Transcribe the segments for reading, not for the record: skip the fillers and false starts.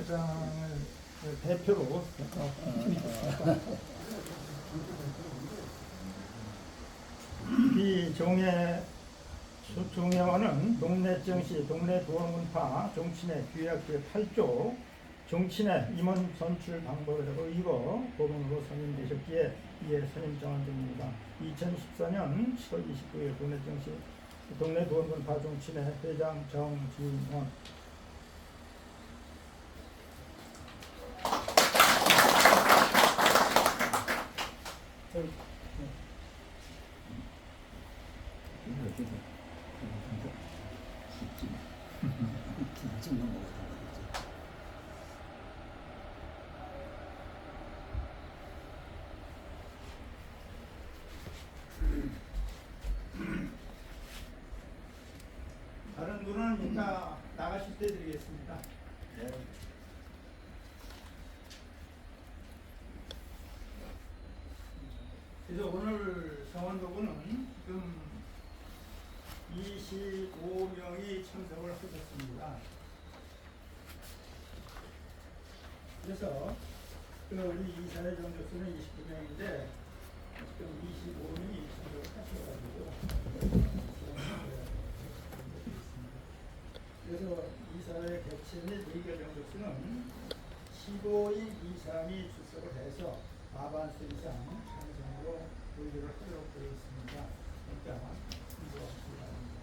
회장을 대표로 이 종회원은 동래정시 동래도원문파 종친의 규약 제8조 종친의 임원 선출 방법을 의거 법원으로 선임되셨기에 이에 선임 정한됩니다. 2014년 7월 29일 동래정시 동래도원문파 종친의 회장 정진원. 다른 분은 이따 나가실 때 드리겠습니다. 네. 그래서 오늘 성원도구는 지금 25명이 참석을 하셨습니다. 그래서 우리 이사회 정도수는 29명인데 지금 25명이 참석을 하셔가지고 그래서 이사회 개최 및 의결 정도수는 15인 이상이 출석을 해서 과반수 이상 찬성으로 의결을 하도록 되어 있습니다. 그러니까 이거 바랍니다.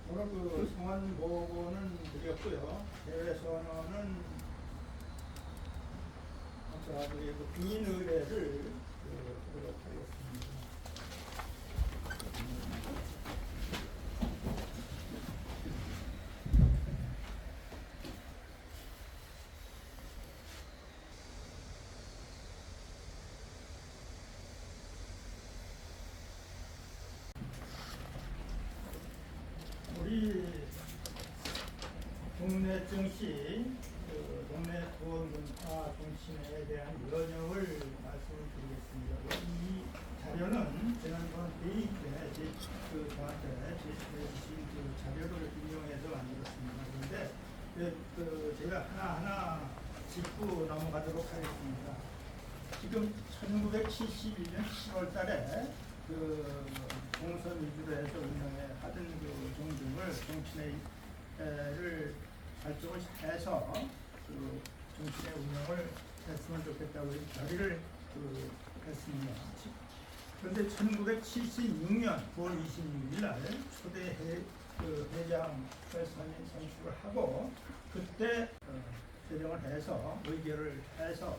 오늘 그 성원 보고는 드렸고요. 대회 선언은 아까 그 빈 의뢰를 하도록 하겠습니다. 우리 동래정시 동래도원문파 종친회에 대한 연영을 말씀을 드리겠습니다. 이 자료는 지난번 회의 때 저한테 제시해주신 그 자료를 인용해서 만들었습니다. 그런데 제가 하나하나 짚고 넘어가도록 하겠습니다. 지금 1971년 10월 달에 공선 위주로 해서 운영해 하던 그 종중을 종친회를 발족을 해서 종친회 운영을 했으면 좋겠다고 결의를 했습니다. 그런데 1976년 9월 26일 날 초대 회장을 선출을 하고 그때 제정을 해서 의결을 해서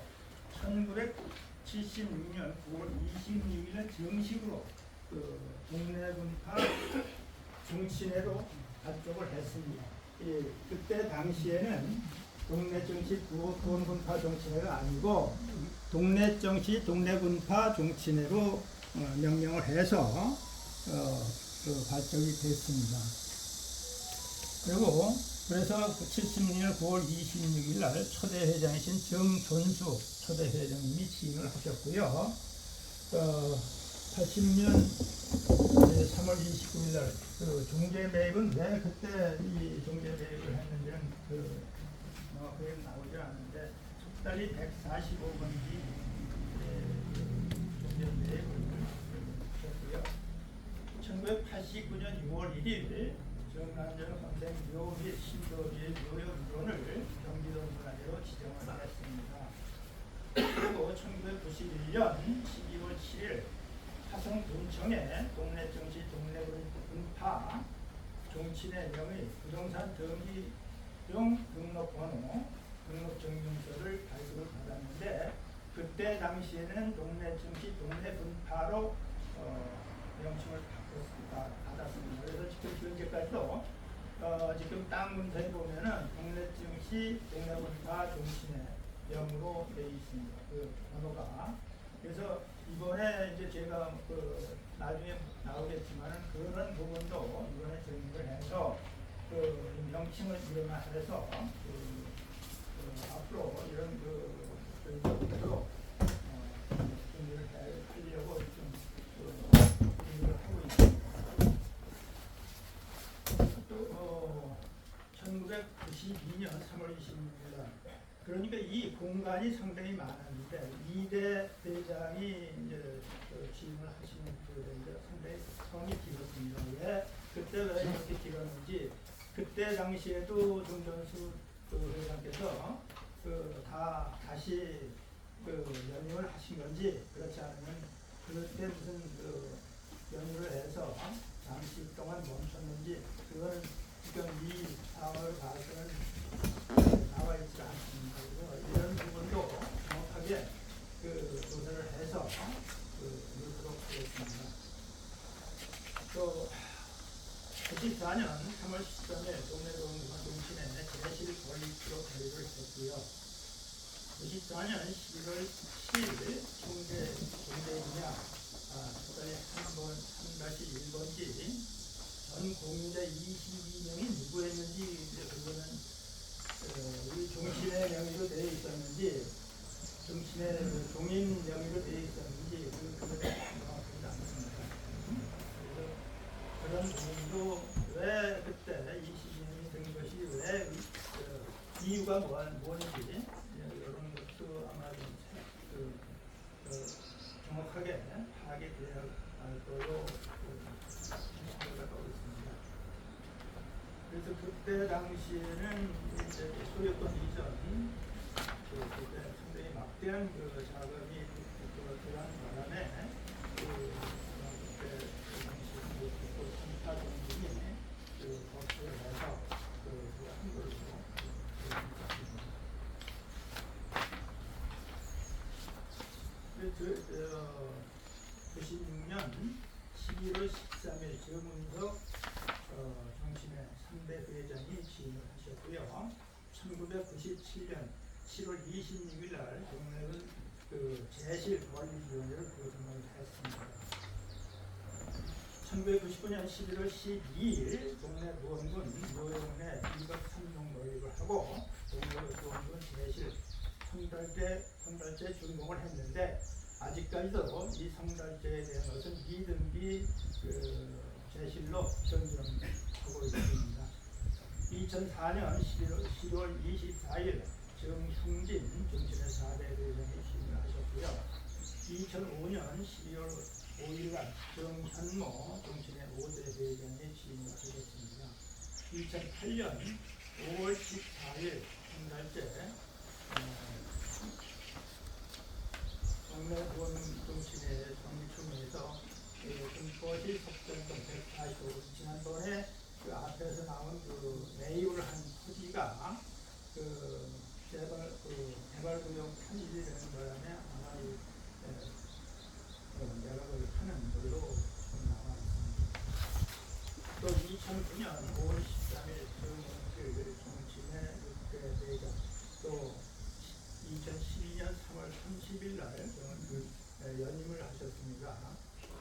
1976년 9월 26일에 정식으로 동래문파 종친회로 발족을 했습니다. 그때 당시에는 동래정시 도원문파 종친회가 아니고 동래정시 동래문파 종친회로 명명을 해서 발족이 됐습니다. 그래서 76년 9월 26일 날 초대 회장이신 정존수 초대 회장님이 취임을 하셨고요. 80년 3월 29일 날 종제 매입은 왜 그때 이 종제 매입을 했는지는 그게 나오지 않는데 속달이 145번지 종제 매입을 하셨고요. 1989년 6월 1일 정남정 선생 묘 및 신도비의 묘역론을 경기도 문화재로 지정을 했습니다. 그리고 1991년 12월 7일 화성 분청에 동래정시 동래문파 종친회 명의 부동산 등기용 등록번호 등록증명서를 발급을 받았는데 그때 당시에는 동래정시 동래문파로 명칭을 받았습니다. 그래서 지금 현재까지도 지금 땅 문서에 보면은 동래정시 동래문파 종친회 명으로 되어 있습니다. 그 번호가. 그래서 이번에 이제 제가 나중에 나오겠지만은 그런 부분도 이번에 정리를 해서 명칭을 일어나해서 앞으로 이런 저희들로 정리를 해드리려고 좀 정리를 하고 있습니다. 또 그러니까 이 공간이 상당히 많았는데 이대 대장이 이제 취임을 하시는 그에 이제 상당히 성이 길었습니다. 왜 그때 왜 이렇게 길었는지 그때 당시에도 정전수 회장께서 다시 연임을 하신 건지 그렇지 않으면 그때 무슨 연임을 해서 잠시 동안 멈췄는지 그거는 지금 이 상황을 봐서는 나와 있지 않습니다. 그래서 이런 부분도 정확하게 조사를 해서 넣도록 하겠습니다. 또 94년 3월 13일 동래동구가 동신에 제실 권리기로 결의를 했고요. 94년 11월 10일 중대인이야 특별히 3-1번지 전 공유자 22명이 누구였는지 그거는 우리 종신의 명의로 되어 있었는지 종신의 종인 명의로 되어 있었는지 그거는 정확하지 않습니다. 그래서 그런 부분도 왜 그때 22명이 된 것이 왜 이유가 뭔지 이런 것도 아마 좀 정확하게 파악이 되어야 할 거로 생각하고 있습니다. 그래서 그때 당시에는 이제 소유권 이전 그때 상당히 막대한 자금이 들어간 바람에 그때 당시 선타 정신이 법을 해서 한 걸로 96년 11월 13일 정은석 정신의 3대 회장이 취임을 하셨고요. 1997년 7월 26일 날 동래군 제실권리위원회를 구성을 했습니다. 1999년 11월 12일 동래 부원군 묘영내 2박 3종 모집을 하고 동래 부원군 제실 성달제 준공을 했는데 아직까지도 이 성달제에 대한 것은 미등기 제실로 전전하고 있습니다. 2004년 10월 24일 정흉진 정신의 4대 회장이 취임을 하셨고요. 2005년 12월 5일날 정현모 정신의 5대 회장이 취임을 하셨습니다. 2008년 5월 14일 성달제 동래군 정신의 정리총회에서 금포시 속전동 145 지난번에 앞에서 나온 매입을 한 토지가 개발구역 편입이 되는 바람에 아마 매각을 하는 걸로 나와 있습니다. 또 2009년 5월 13일 정신의 6대 대장 또 2012년 3월 30일 날 연임을 하셨습니다.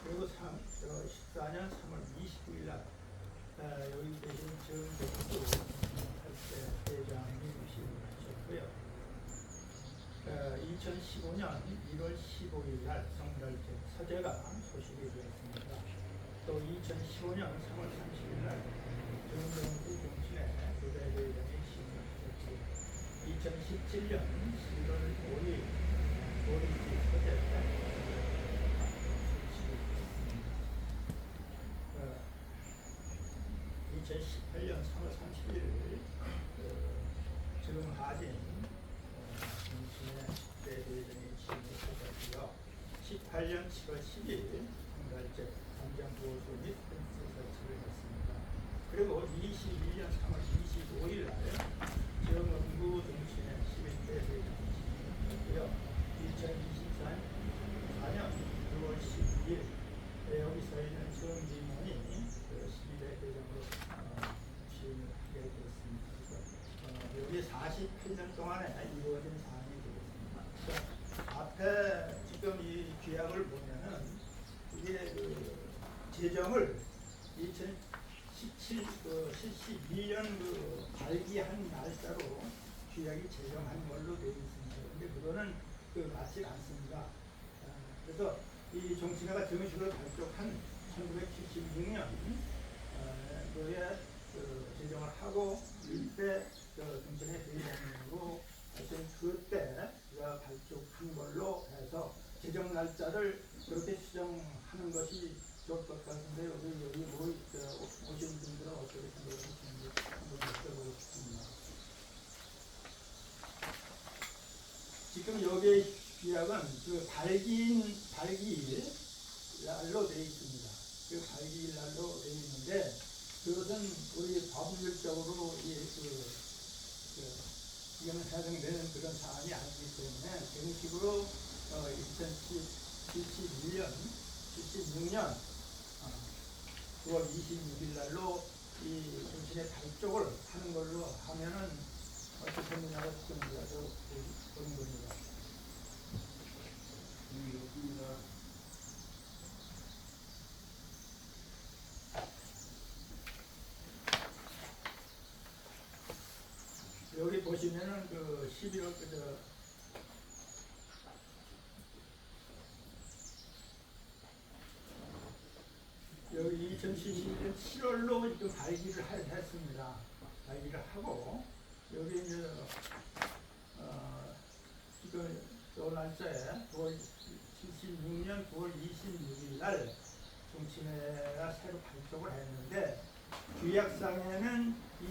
그리고 14년 3월 29일 날 여기 계신 정대수 8대 대장이 취임을 하셨고요. 2015년 1월 15일 날 성달제 서재가 소식이 되었습니다. 또 2015년 3월 30일 날 정동구 정신의 9대 대장이 취임을 하셨고요. 2017년 11월 5일 오리지 서재 2018년 3월 31일 정하진 정신의 10대 대장이 취임을 하셨고요. 18년 7월 10일 성달제 담장보호소 및 펜스 설치를 했습니다. 그리고 21년 3월 25일 날 정은구 정신의 11대 대장이 취임을 하셨고요. 2024년 9월 12일 여기서 있는 정진원이 12대 대장으로 취임을 하게 되었습니다. 그래서 여기 48년 동안에 이루어진 사안이 되겠습니다. 앞에 지금 이 규약을 보면은 이게 제정을 72년 발기한 날짜로 규약이 제정한 걸로 되어 있습니다. 근데 그거는 맞지 않습니다. 그래서 이 정신회가 정식으로 발족한 1976년 에 제정을 하고 이때 정신회 대장으로 하여튼 그때가 발족한 걸로 해서 제정 날짜를 그렇게 수정하는 것이 좋을 것 같은데 여기 오신 분들은 어떻게 생각하시는지 한번 여쭤보고 싶습니다. 지금 여기 규약은 그 발기일 날로 되어 있습니다. 그 발기일 날로 되어 있는데 그것은 우리 법률적으로 이거는 해당되는 그런 사안이 아니기 때문에 정식으로 2076년 9월 26일 날로 이 정신의 발족을 하는 걸로 하면은 어떻게 되느냐고 좀 보는 겁니다. 여기 보시면은 그 11월 여기 2071년 7월로 지금 발기를 했습니다. 발기를 하고 여기 이제 지금 요 날짜에 76년 9월 26일 날 정치회가 새로 발족을 했는데 규약상에는 이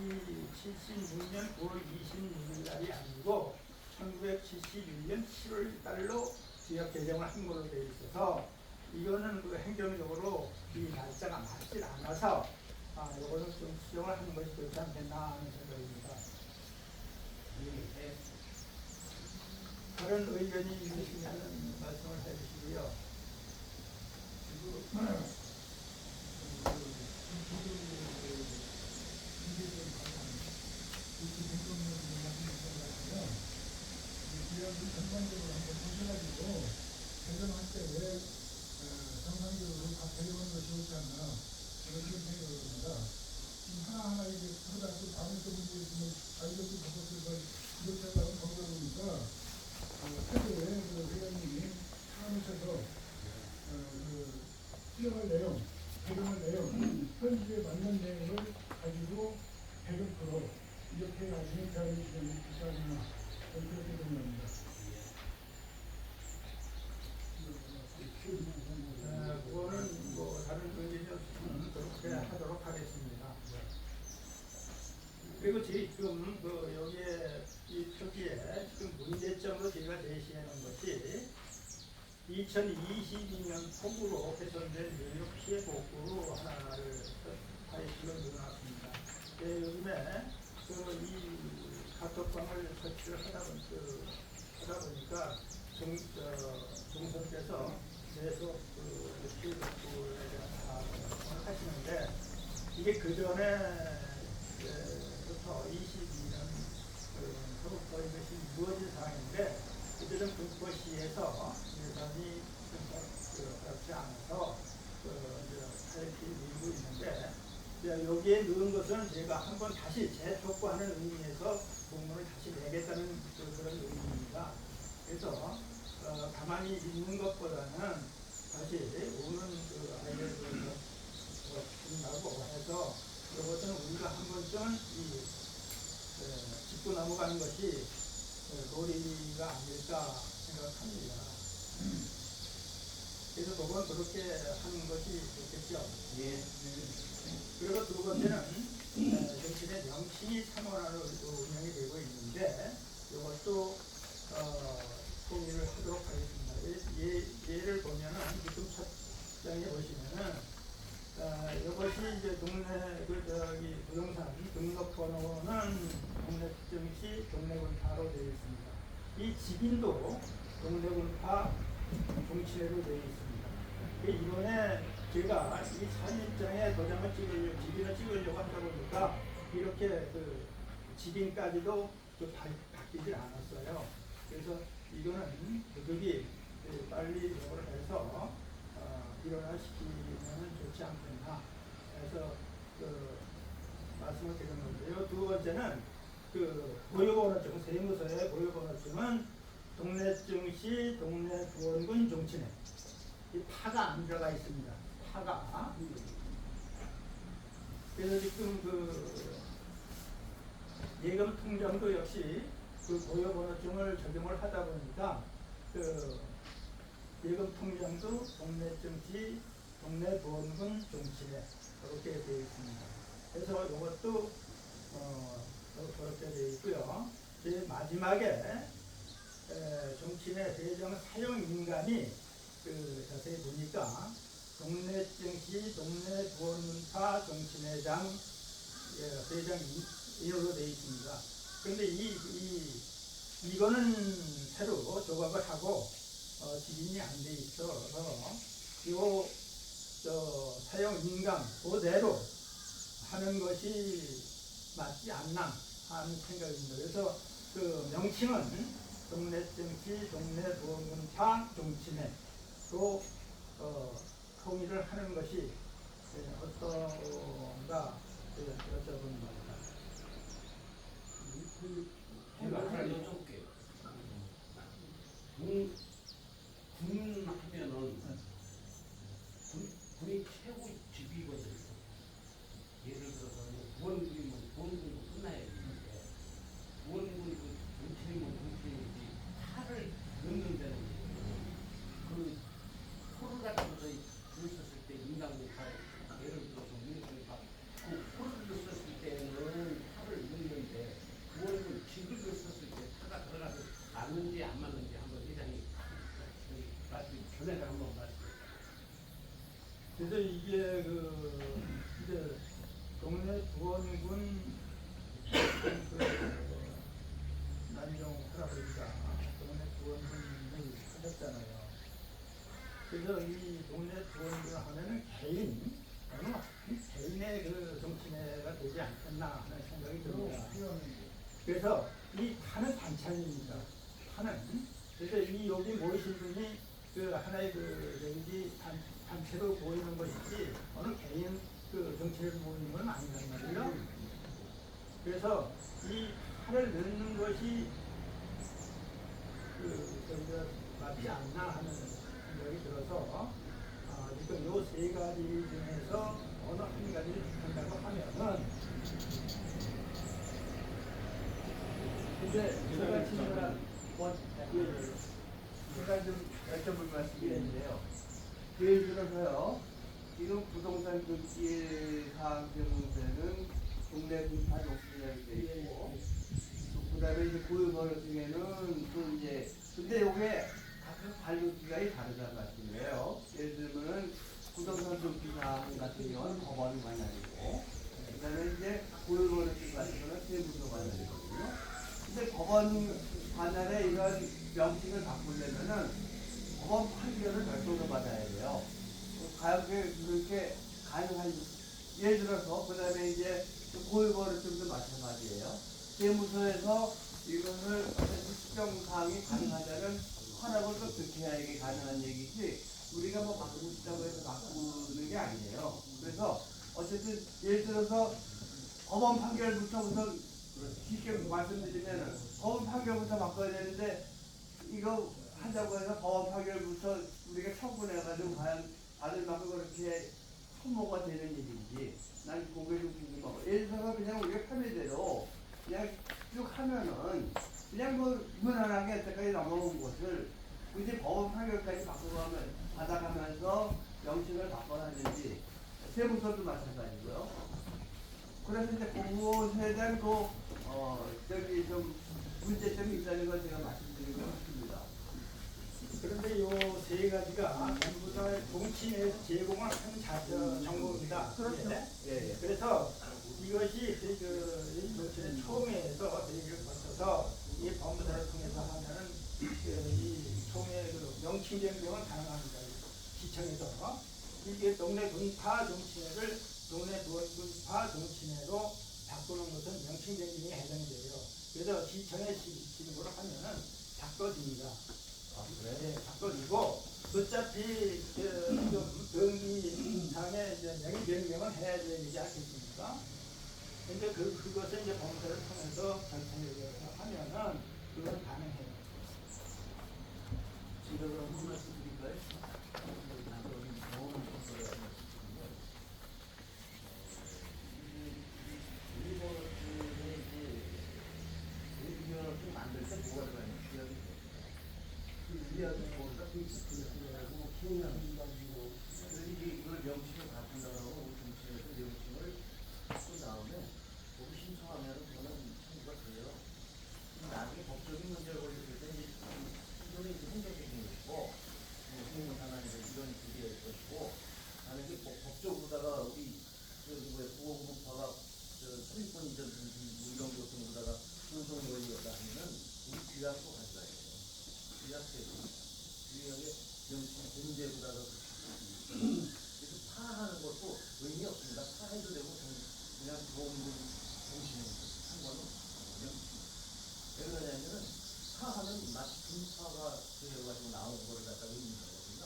76년 9월 26일 날이 아니고 1971년 7월 달로 규약 개정을 한 걸로 되어 있어서 이거는 그 행정적으로 이 날짜가 맞질 않아서 이거는 좀 수정을 하는 것이 좋지 않겠나 하는 생각입니다. 다른 의견이 있으시면 말씀을 해주시고요. 전반적으로 한번 보셔가지고 개정할 때 왜 정상적으로 다 배려하는 것이 옳지 않나 그런 생각을 합니다. 지금 하나하나 이제 하다 또 다음에 또 이제 자유롭게 그것을 이렇게 하려고 거기다 보니까 최근에 그 회장님이 참으셔서 수정할 내용, 개정할 내용, 현실에 맞는 내용을 가지고 100% 이렇게 나중에 대안을 주장해 주시하나 그렇게 생각합니다. 그거는 뭐 다른 의견이 없으면 그렇게 하도록 하겠습니다. 그리고 지금 여기에 이 표기에 지금 문제점으로 저희가 제시하는 것이 2022년 폭우로 훼손된 면역 피해 복구로 하나를 지금 넣어놨습니다. 요즘에 이 카톡방을 설치를 하다 보니까 종선께서 계속 피해 복구에 대한 사항을 하시는데 이게 그 전에 부터 22년 서부터 이것이 이루어진 사항인데 그들은 불포시에서 예산이 그렇지 않아서 사회피 밀고 있는데 여기에 넣은 것은 제가 한번 다시 재촉구하는 의미에서 공문을 다시 내겠다는 그런 의미입니다. 그래서 가만히 있는 것보다는 다시 오는 아이를 준다고 해서 이것은 우리가 한 번쯤 짚고 넘어가는 것이 도리가 아닐까 생각합니다. 그래서 그건 그렇게 하는 것이 좋겠죠. 예. 그리고 두 번째는 정신의 명칭이 3원화로 운영이 되고 있는데 이것도 동의를 하도록 하겠습니다. 예를 보면은 지금 첫 장에 보시면은 이것이 이제 동네 부동산 등록번호는 동네증시 동네군파로 되어 있습니다. 이 직인도 동네군파 종치내로 되어 있습니다. 이번에 제가 이 사인입장에 도장을 직인을 찍으려고 하다 보니까 이렇게 직인까지도 바뀌질 않았어요. 그래서 이거는 그들이 빨리 이걸 해서 일어나시키면 좋지 않겠나 해서 말씀을 드린 건데요. 두 번째는 보유번호증, 세무서의 보유번호증은 동네증시, 동네구원군 종치내 이 파가 안 들어가 있습니다. 파가. 그래서 지금 예금 통장도 역시 그 고유번호증을 적용을 하다 보니까 그 예금 통장도 동네 정치, 동네 보험금 종치에 그렇게 되어 있습니다. 그래서 이것도 그렇게 되어 있고요. 제일 마지막에 종친의 대정 사용 인감이 그 자세히 보니까 동네 정치, 동네 보험파 종친회장 대장 인으로 되어 있습니다. 그런데 이거는 새로 조각을 하고 지진이 안 돼 있어서 요 사용 인감 그대로 하는 것이 맞지 않나 하는 생각입니다. 그래서 그 명칭은 동네 정치, 동네 보험파 종친회로 통일을 하는 것이 어떤가 여쭤보는 겁니다. 제가 하나 여쭤볼게요. 군 하면은 군이 최고 직위거든요. 예를 들어서 구원군이면 구원군도 끝나야 되는데 구원군이 그 정치인이면 정치인이지 탈을 넣는 데는 그 포를 갖고서 줄 섰을 때 인간공파 예를 들어서 민주공파 그 포를 썼을 때는 탈을 넣는데 구원군 직을 썼을 때 타가 들어가서 맞는지 안 맞는지 한번 회장님 말씀 전에를 한번 말씀해 주세요. 그래서 이게 이제 동네 구원군 난종 할아버지가 동네 구원군을 하셨잖아요. 그래서 이 동네 구원군 하면은 어느 개인의 그 정치회가 되지 않겠나 하는 생각이 듭니다. 그래서 이 타는 단체입니다. 타는 그래서 이 여기 모이신 분이 그 하나의 그 단체로 모이는 것이지 어느 개인 그 정치를 모이는 건 아니란 말이에요. 그래서 이 탈을 넣는 것이 맞지 않나 하는 생각이 들어서 지금 요 세 가지 중에서 어느 한 가지를 한다고 하면은 근데 제가 지금 제가 좀 여쭤볼 말씀이 있는데요. 예를 들어서요, 지금 부동산 등기 사항 때문에는 동네 분파 녹지라고 되어 있고, 그 다음에 이제 고유번호 중에는 또 이제, 근데 요게 각각 발급 기간이 다르다는 말씀이에요. 예를 들면은 부동산 등기 사항 같은 경우는 법원이 관할이고, 그 다음에 이제 고유번호 같은 경우는 세무서 관할이거든요. 근데 법원 관할에 이런 명칭을 바꾸려면은 법원 판결을 별도로 받아야 돼요. 과연 그렇게 가능한, 예를 들어서, 그 다음에 이제 고유번호증도 마찬가지예요. 세무서에서 이것을 특정사항이 가능하다는 허락을 또 듣게 이게 가능한 얘기지, 우리가 뭐 바꾸고 싶다고 해서 바꾸는 게 아니에요. 그래서 어쨌든 예를 들어서 법원 판결부터 우선 쉽게 말씀드리면 법원 판결부터 바꿔야 되는데 이거 하자고 해서 법원 판결부터 우리가 청구해가지고 과연 받을 만큼 그렇게 소모가 되는 일인지 난 그게 좀 궁금하고, 예를 들어서 그냥 우리가 판례대로 그냥 쭉 하면은 그냥 뭐 무난하게 여태까지 넘어온 것을 이제 법원 판결까지 바꿔가면 받아가면서 명칭을 바꿔놨는지, 세무서도 마찬가지고요. 그래서 이제 그것에 대한 저기 좀 문제점이 있다는 걸 제가 말씀드리고 싶습니다. 그런데 요 세 가지가 전부 다 정치내에서 제공한 정보입니다. 그렇죠. 예. 예. 그래서 이것이 정치의 총회에서 얘기를 거쳐서 이 법무사를 통해서 하면은 이 총회 명칭 변경은 가능합니다. 시청에서 이게 동네 분파 정치회를 동네 분파 정치회로 바꾸는 것은 명칭 변경에 해당이 돼요. 그래서 시청에 신고를 하면은 바꿔집니다. 네, 바꿔주고 어차피 등기상에 이제 명의 변경은 해야 되지 않겠습니까? 근데 그것을 이제 법무사를 통해서 절차를 하면은 그건 가능해요. 지금 한 말씀 드릴까요? 일본에 이제 의견을 좀 만들 그래서 이제 그걸 명칭을 바꾼다고 하고 정치에서 명칭을 바꾼 다음에 거기 신청하면 그거는 청구가 돼요. 나중에 법적인 문제를 걸렸을 때 이거는 이제 행정적인 것이고 공무상한에서 이런 기대일 것이고 만약에 법적으로다가 우리 보건국파가 소유권 이전 뭐 이런 것 등으로다가 소송이 걸리겠다 하면은 우리 규약도 가져가야 돼요. 규약대로 규약에 명칭 문제보다가 그래서 파하는 것도 의미 없습니다. 파해도 되고 그냥 보험금 정신에 한 거는 명칭. 왜 그러냐면은 파하면 마치 분파가 되어가지고 나오는 거를 갖다가 의미하는 거거든요.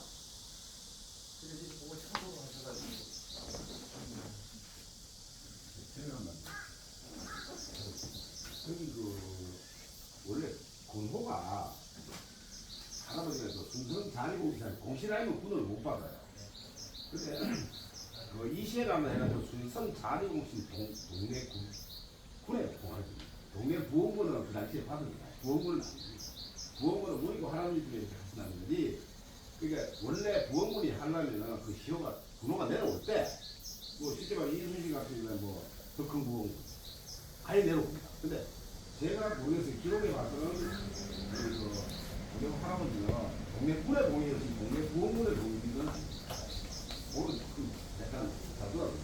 그래서 그걸 참고로 하셔가지고 잠깐만. 저기 원래 권호가 할아버지가 순천 자리공사에 공시라이면 군을 못 받아요. 근데 이시에라면 해가지고 순천 자리공시 동네 군에 공하지. 동네 부원군은 그 당시에 받은 거야. 부원군은 아니지. 부원군은 우리고 할아버지 중에 하시는 거지. 그러니까 원래 부원군이 하려면은 그 시효가 군호가 내려올 때, 뭐 실제 말로 이순신 같은 경우는 뭐 더 큰 부원군 아예 내려옵니다. 근데 제가 모르겠어요. 기록에 봐서는 우리 할아버지는 동네 군의 동의였지 동네 부원군의 동의는 모르는 약간 다르더라고요.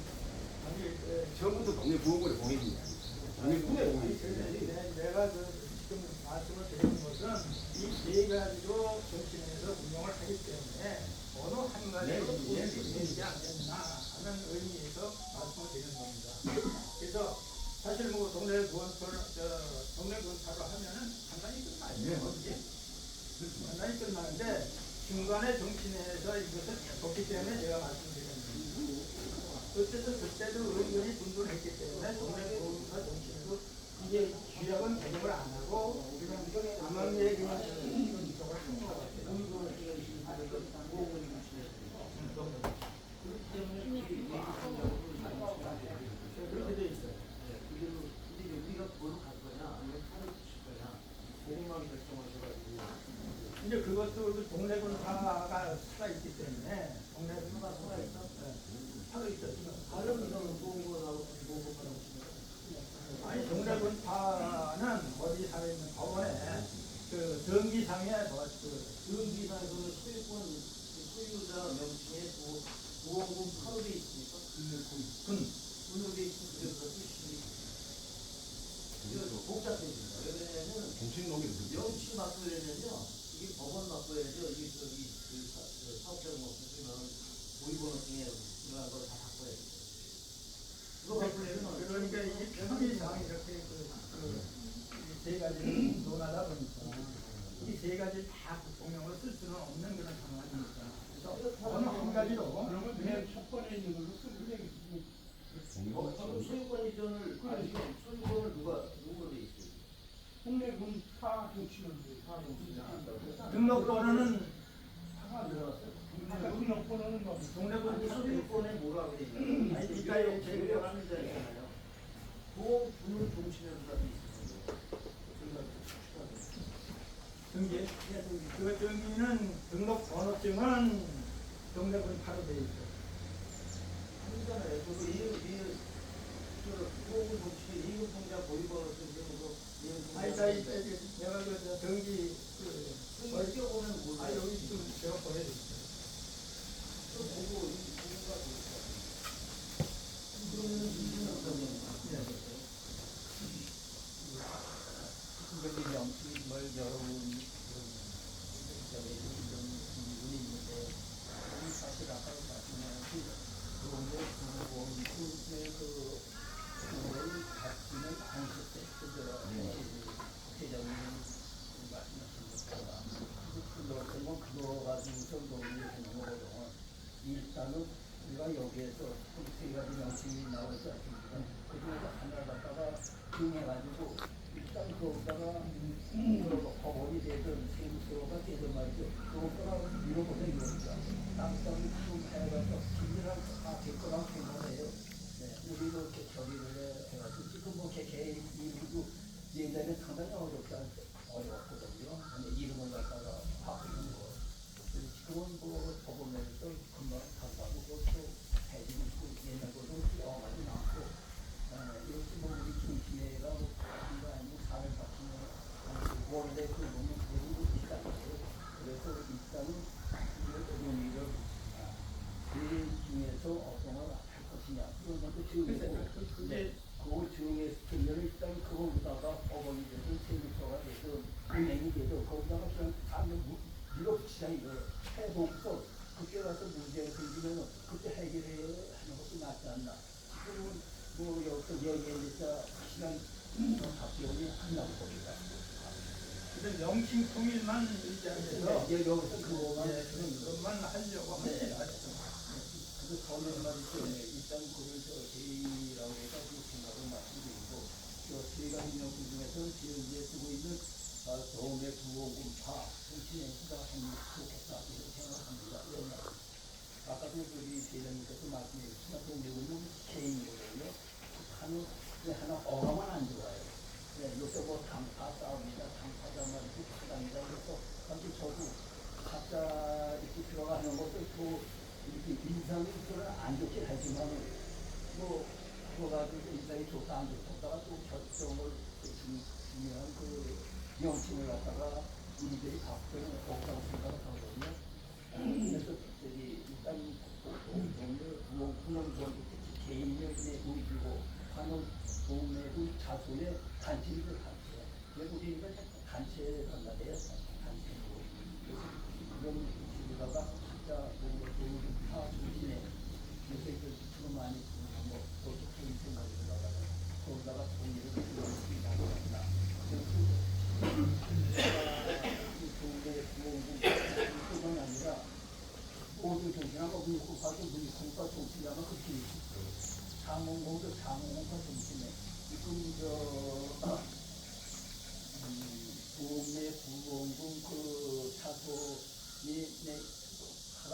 처음부터 동네 부원군의 동의인지 동네 군의 동의인지. 내가 지금 말씀을 드리는 것은 이 네 가지로 정치인에서 운영을 하기 때문에 어느 한 가지로 되지 않겠나 하는 의미에서 말씀을 드리는 겁니다. 그래서 사실 뭐 동네 구원표를 동네 구원표로 하면은 간단히 끝나요. 어떻게? 간단히 끝나는데 중간에 정치인에서 이것을 줬기 때문에 제가 말씀드리는 겁니다. 어쨌든 그때도 의견이 분분했기 때문에 동네 구원표 정치인도 이게 규약은 개정을 안 하고 그냥 암암리에 그냥 이쪽을 그렇게 돼 있어요. 근데 우리가 뭐로 갈 거냐, 아니면 차를 주실 거냐, 그것만 결정하셔가지고. 이제 그것도 그 동네군 파가 살아있기 때문에 동네군 파가 살아있어? 살아있어. 다른 이런 보험금하고 보험금하고 아니 동네군 파는 어디 살아있는 법원에 그 등기상에 의기상에서는 소유자 명칭에 보험금 파로 돼 있으니까 군으로 돼 있으면 그래서 쓰시면 복잡해집니다. 왜 그러냐면 공신록이 명칭 바꾸려면요 이게 법원 바꿔야죠. 이게 사업자가 뭐 쓰면 보이번호증에 이런 걸 다 바꿔야 돼요. 그거 바꾸려면 그러니까 이게 편의상 이렇게 세 가지를 논하다 보니까 이 세 가지 다 공용으로 쓸 수는 없는 그런 상황이니까 그래서 어느 한 가지로 그러면 그냥 첫 번에 있는 걸로 쓰는 게 소유권 이전을 소유권을 누구로 돼 있어요? 국내군 파 정치는 등록번호는 파가 안 들어갔어요. 아까 등록번호는 뭐 동네군 소유권에 뭐라고 돼 있나요? 아니 이따에 제가 합니다 있잖아요. 보험금을 종치면서가 돼 있어요. 등기 그 등기는 등록번호증은 동네군 파로 돼 있고 아니잖아요. 보험금 종치 임금통장 보이번호증 이런 거 아니 내가 그 등기 여기 뛰어보면 뭐 여기 지금 제가 보내드릴게요. 보고 보고가 그러면 이유는 어떤 겁니까? 특별히 명칭을 여러분 분이 있는데 사실 아까 말씀하신 그런데 보험금의 그거를 받지는 않으셨어요. 그저 회장님 말씀하신 것처럼 그거 가지고서 논의하는 거거든. 일단은 우리가 여기에서 세 가지 명칭이 나오지 않습니까? 그 중에서 하나를 갖다가 정해가지고 일단 거기다가 법원이 되든 세무서가 되든 말이죠. 그것보다 밀어보는 이거니까 땅땅 좀 해가지고 진리랑 다 됐거나 생각해요. 네, 우리도 이렇게 처리를 해가지고 지금 뭐 개인 이름도 옛날에 상당히 어렵거든요. 근데 이름을 갖다가 바꾸는 거. 뭐 보면서 금방 가고 또 해지는 또 옛날 거도 뛰어가지 않고 이렇게 뭐 우리 중심회가 뭔가 아니고 사회 같은 거 원래 그 보면 그런 게 있다는데 그래서 일단은 의미를 제일 중에서 어떤 걸 할 것이냐 그런 것도 정하고 그게 그걸 정했으면 일단 그거보다가 어머니 돼서 세무서가 돼서 은행이 돼서 거기다가 그냥 아무 밀어붙이자 이거 해보고서 그때 가서 문제가 생기면 그때 해결해야 하는 것도 낫지 않나. 지금은 뭐 여기서 얘기하니까 시간 답변이 안 나올 겁니다. 근데 명칭 통일만 유지하면서 여기서 그거만 그것만 하려고 네. 하지 않죠. 그 처음에만 일단 그걸 제의라고 해가지고 생각을 말씀드리고 저희가 있는 그 중에서 지금 쓰고 있는 도움의 부호군파 정치의 수가 하면 좋겠다 이렇게 생각합니다. 왜냐 아까도 우리 대장님께서 말씀해 주셨지만 동대구는 개인이거든요. 하는 하나 어감은 안 좋아요. 요새 뭐 당파 싸움이다 당파다 말이고 파당이다 그래서 사실 저도 각자 이렇게 들어가는 것도 또 이렇게 인상이 저는 안 좋긴 하지만 뭐 그거 가지고 인상이 좋다 안 좋다가 또 결정을 중요한 그 명칭을 갖다가 우리들이 각종 없다고 생각을 하거든요. 그래서 일단 부모는 개인의 의지고 하는 동네의 자손의 단체를 단체. 그리고 우리가 단체에 간다래요. 단체로. 그런 식으로다가 진짜 다 중심에 요새 주로 많이 뭐 어떻게 생각이 들어가요. 거기다가 동의를 들어가겠다. 동네 부모뿐만 아니라 모든 정신하고 문구파도 문구파 정신하고 그렇게 있어요. 장홍공도 장홍공파 정신에 지금 부흥의 부흥군 그 차소이 하나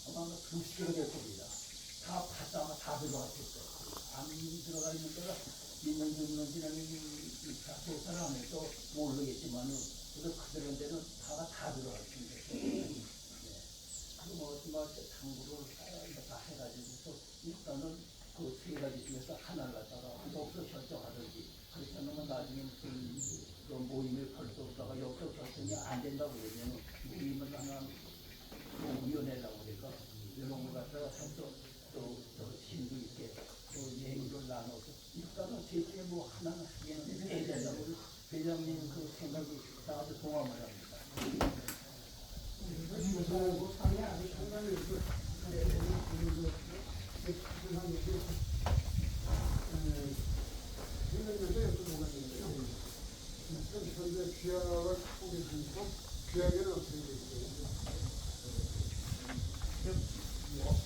아마 2시간 될 겁니다. 다 파다가 다 들어갔겠어요. 안 들어가 있는 데가 있는지는 조사를 하면서 모르겠지만은 그래서 그들은 데는 다 들어갔습니다. 그럼 뭐 당구를 다 해가지고서 일단은 그 세 가지 중에서 하나를 갖다가 여기서 결정하든지 그렇지 않으면 나중에 무슨 그 모임을 벌써다가 여기서 결정이 안 된다고 그러면 모임을 하나 뭐 위원회라고 그러니까 이런 걸 갖다가 해서 또 힘도 있게 또 얘기를 나눠서 일단은 제 중에 뭐 하나는 하기에는 해야 된다고 회장님 그 생각이 나와서 동감을 합니다. 뭐 상이 아주 상당히 생각나서 여쭤보고 있는데요. 현재 귀학을 하고 계시니까 귀학에는 어떻게 되세요?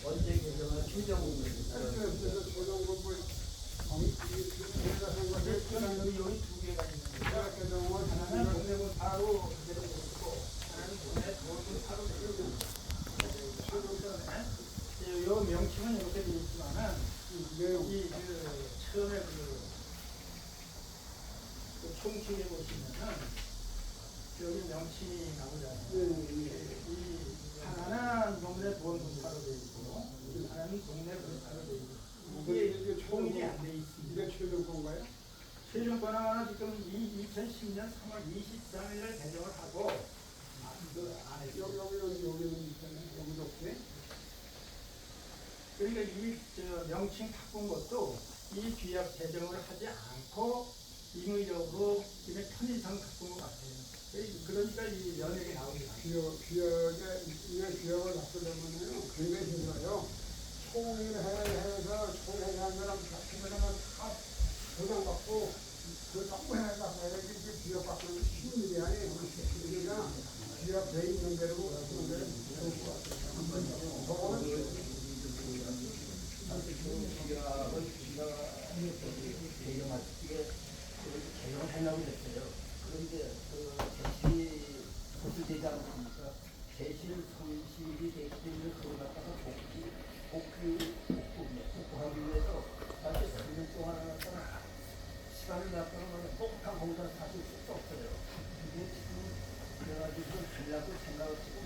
언제 개정을 최종입니다. 그래서 조정법을 우리가 한 것을 여기 두 개가 있는데 귀학 개정을 하나는 동대문 바로 그대로 되고 하나는 동네 도문 바로 되고 요 명칭은 이렇게 되어 있지만은 이 처음에 그 총칙에 보시면은 여기 명칭이 나오잖아요. 이 하나는 동네 도문파로 되어 있고 하나는 동네 분파로 되어 있고 이게 통일이 안 돼 있습니다. 이게 최종 건가요? 최종 권한은 지금 2010년 3월 23일을 개정을 하고 그 안에 여기는 있잖아요. 여기도 없게. 그러니까 이 명칭 바꾼 것도 이 귀약 개정을 하지 않고 임의적으로 이미 편의상 바꾼 것 같아요. 그러니까 이 연예계 나오게 나요. 귀역을 바꾸려면요 굉장히 힘들어요. 총회해서 총회한 사람 자체들은 다 보장받고 그 자꾸 해나가서 이렇게 귀역 바꾸는 게 쉬운 일이 아니에요. 그러니까 귀역 돼 있는 대로 바꾸는 게 좋을 것 같아요. 저거는 개정을 하려고 했어요. 그런데 대실이 그것을 되지 않습니까? 대실 성실이 되기 때문에 그걸 갖다가 복구하기 위해서 사실 3년 동안 시간을 갖다가 똑똑한 공사를 사실 수 없어요. 근데 지금 그래가지고 전략을 생각을 지금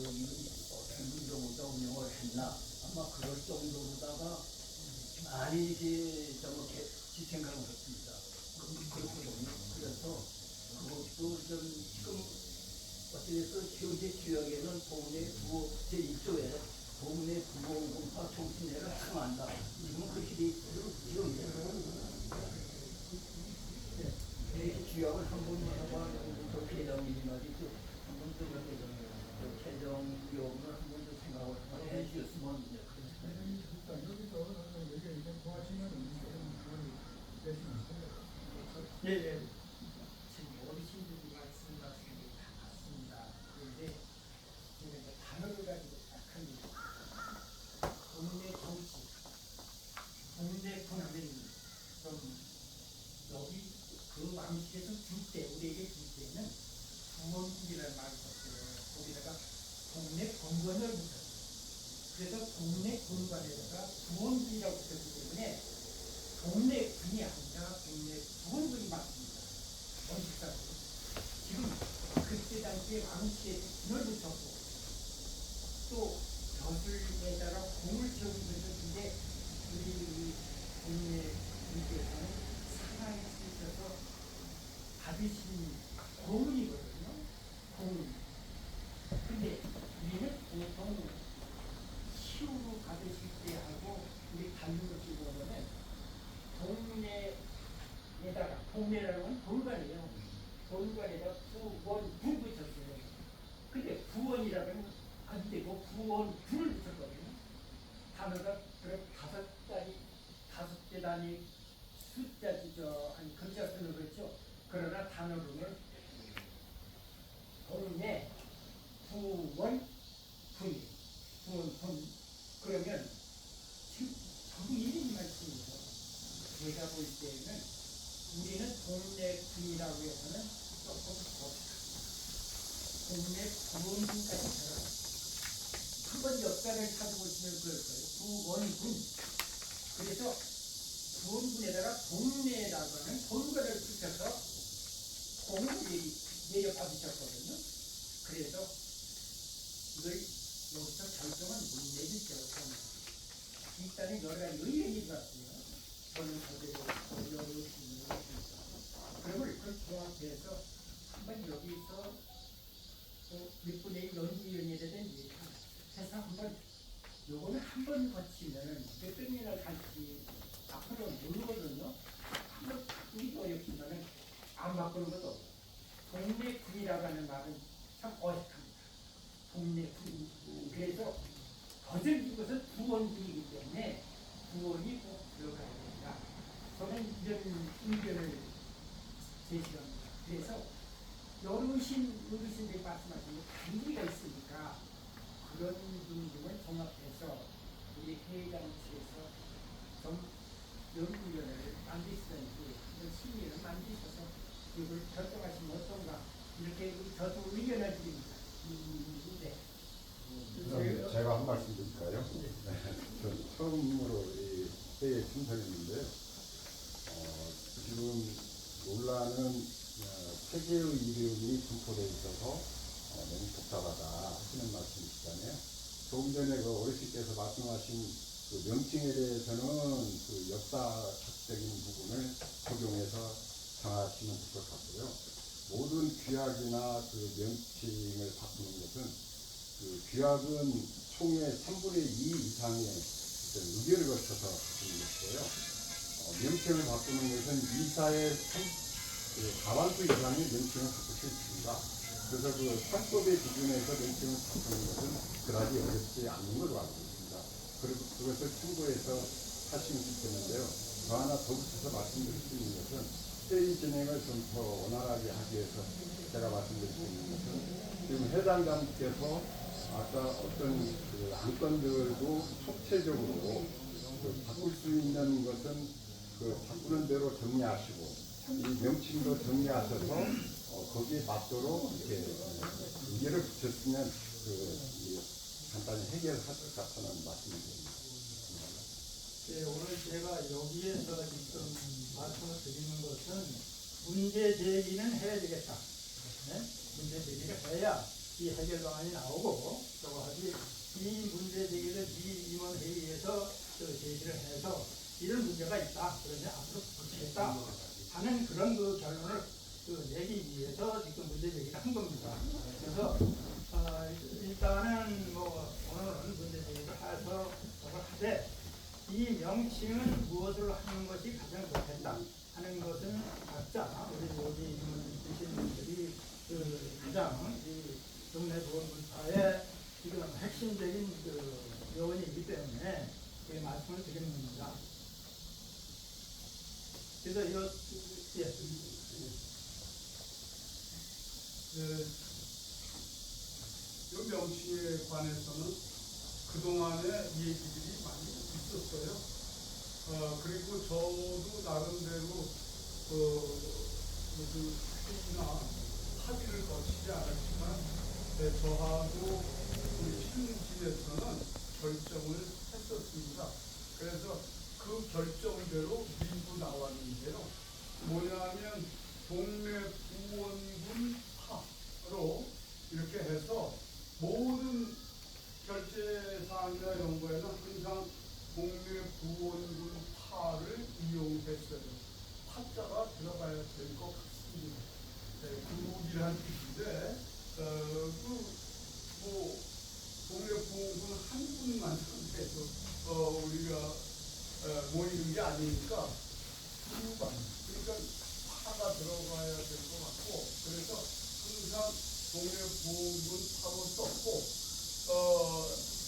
충분정부가 운영을 했나 아마 그럴 정도로다가 많이 이제 생각을 했습니다. 그렇거든요. 그래서 그것도 좀 지금 어찌됐든 현재 지역에는 동네 부호 제1조에 동네 부호공파 정신회를 행한다. 지금 그렇게 돼 있어요. 지금 이렇게 주약을 한번 해봐. 저 회장님이 말이죠. 한번 좀 최종 위험을 한번 좀 생각을 한번 해주셨으면 이제 그런 생각이 여기서 여기 도와주시면 대신 예, 예. 지금 어르신들이 말씀하신 게 다 맞습니다. 그런데 제가 이제 단어를 가지고 딱 합니다. 동네 정치, 동네 분들이 좀 여기 그 왕실에서 줄 때, 우리에게 줄 때는 부원이라는 말이 있었어요. 거기다가 동네 본관을 붙였어요. 그래서 동네 본관에다가 부원이라고 붙였기 때문에 동네 군이 아니라 동네 부원군이 맞습니다. 원칙상으로. 지금 그때 당시에 왕실에 군을 붙였고 또 벼슬에다가 공을 채우고 있었는데 우리 동네 군께서는 사랑에 쓰셔서 받으신 고문이거든요. 고문. 근데 우리는 보통 시우로 받으실 때 하고 우리 받는 것을 보면은 동네에다가 동네라는 건 본관이에요. 본관에다 부원 붙였어요. 근데 부원이라면 안 되고 부원 불을 붙였거든요. 단어가 그럼 다섯 개 단위 숫자지 아니 글자 쓰는 거죠. 그러나 단어로는 동네 부원 분 부원 분 그러면 지금 전부 이름이 말씀이죠. 제가 볼 때는 우리는 동네 군이라고 해서는 조금 더 동네 부원군까지 들어가요. 한번 역사를 찾아보시면 그럴 거예요. 부원군. 그래서 부원군에다가 동네라고는 본관을 붙여서 공을 내려받으셨거든요. 그래서 이걸 여기서 결정은 못 내리죠. 일단은 여러 가지 의견이 들어왔어요. 저는 그대로 어려우시는 그러면 그걸 조합해서 한번 여기서 몇 분의 연구위원회라든지 해서 한번 요거는 한번 거치면은 몇 번이나 갈지 앞으로 모르거든요. 한번 바꾸기도 어렵지만은 안 바꾸는 것도 없고 동네 군이라고 하는 말은 참 어색합니다. 동네 군. 그래서 거절인 것은 부원군이기 때문에 부원이 꼭 들어가야 된다. 저는 이런 의견을 제시합니다. 그래서 어르신들이 말씀하신 단위가 있으니까 그런 분들을 종합해서 우리 회의장 측에서 좀 연구위원회를 만드시든지 이런 심의를 만드셔서 이걸 결정하시면 어떤가 이렇게 저도 의견을 드립니다. 네. 그럼 제가 한 말씀 드릴까요? 네. 전 처음으로 이 회의에 참석했는데요. 지금 논란은 세계의 이름이 분포되어 있어서 너무 복잡하다 하시는 말씀이시잖아요. 조금 전에 그 어르신께서 말씀하신 그 명칭에 대해서는 그 역사학적인 부분을 적용해서 정하시면 될 것 같고요. 모든 규약이나 그 명칭을 바꾸는 것은 그 규약은 총의 3분의 2 이상의 의결을 거쳐서 바꾸는 것이고요. 명칭을 바꾸는 것은 이사의 과반수 이상의 명칭을 바꿀 수 있습니다. 그래서 그 헌법의 기준에서 명칭을 바꾸는 것은 그다지 어렵지 않는 걸로 알고 있습니다. 그리고 그것을 참고해서 하시면 좋겠는데요. 더 하나 더 붙여서 말씀드릴 수 있는 것은 회의 진행을 좀 더 원활하게 하기 위해서 제가 말씀드릴 수 있는 것은 지금 회장님께서 아까 어떤 그 안건들도 총체적으로 그 바꿀 수 있는 것은 그 바꾸는 대로 정리하시고 이 명칭도 정리하셔서 거기에 맞도록 이렇게 의견을 붙였으면 간단히 해결할 것 같다는 말씀을 드립니다. 네, 오늘 제가 여기에서 지금 말씀을 드리는 것은 문제 제기는 해야 되겠다. 네? 문제 제기를 해야 이 해결 방안이 나오고 또 하지 이 문제 제기를 이 임원회의에서 제시를 해서 이런 문제가 있다. 그러면 앞으로 고치겠다 하는 그런 그 결론을 내기 위해서 지금 문제 제기를 한 겁니다. 그래서 일단은 뭐 오늘은 문제 제기를 해서 저걸 하되 이 명칭은 무엇을 하는 것이 가장 좋겠다 하는 것은 각자 우리 여기 있는 분들이 가장 이 동네 보건분파의 지금 핵심적인 요원이기 때문에 말씀을 드리는 겁니다. 그래서 이거 예. 이 명칭에 관해서는 그동안에 얘기들이 많이 있었어요. 그리고 저도 나름대로 무슨 회의나 합의를 거치지 않았지만 저하고 우리 신진에서는 결정을 했었습니다. 그래서 그 결정대로 밀고 나왔는데요. 뭐냐면 동네 구원군 파로 이렇게 해서 모든 결제사항이나 이런 거에는 항상 동네 구원군 파를 이용했어요. 파자가 들어가야 될 것 같습니다. 구이라는 뜻인데 뭐 동네 구원군 한 분만 상대해서 우리가 모이는 게 아니니까 후반 그러니까 파가 들어가야 될 것 같고 그래서 항상 동네 구원군 파로 썼고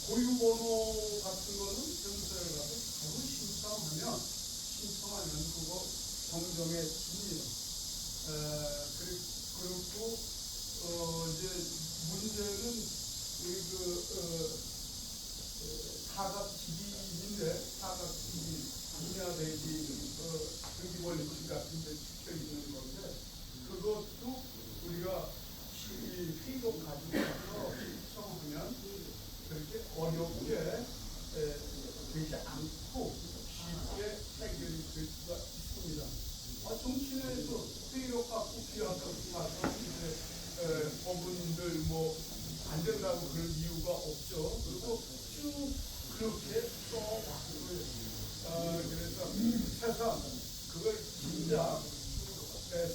고유번호 같은 거는 경찰에 가서 바로 신청하면 그거 정정해 줍니다. 그리고 이제 문제는 우리 사각지기인데 사각지기 분야대지 등기권리증 같은 데 찍혀 있는 건데 그것도 우리가 회의록 가지고 가서 신청하면 그렇게 어렵게 되지 않고 쉽게 해결이 될 수가 있습니다. 정치인에서 회의록 갖고 기하서 가서 이제 법원들 뭐 안 된다고 그럴 이유가 없죠. 그리고 쭉 그렇게 써왔고요. 그래서 해서 그걸 진짜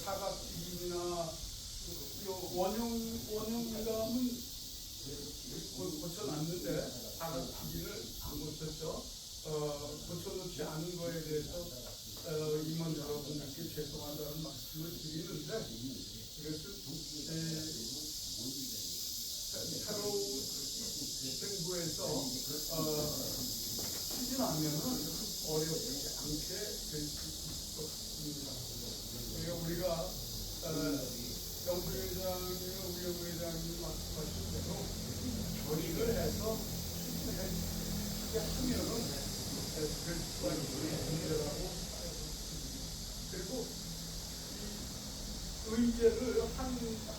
사각지기나 원형감은 고쳐놨는데 사각지기를 안 고쳤죠. 고쳐놓지 않은 거에 대해서 임원 여러분들께 죄송하다는 말씀을 드리는데 그래서 새로운 정부에서 추진하면은 어렵지 않게 될 수 있습니다. 그러니까 우리가 영부회장이나 우리 영부회장님 말씀하신 대로 조직을 해서 추진하게 하면은 될 수가 있는 문제라고 그리고 의제를 한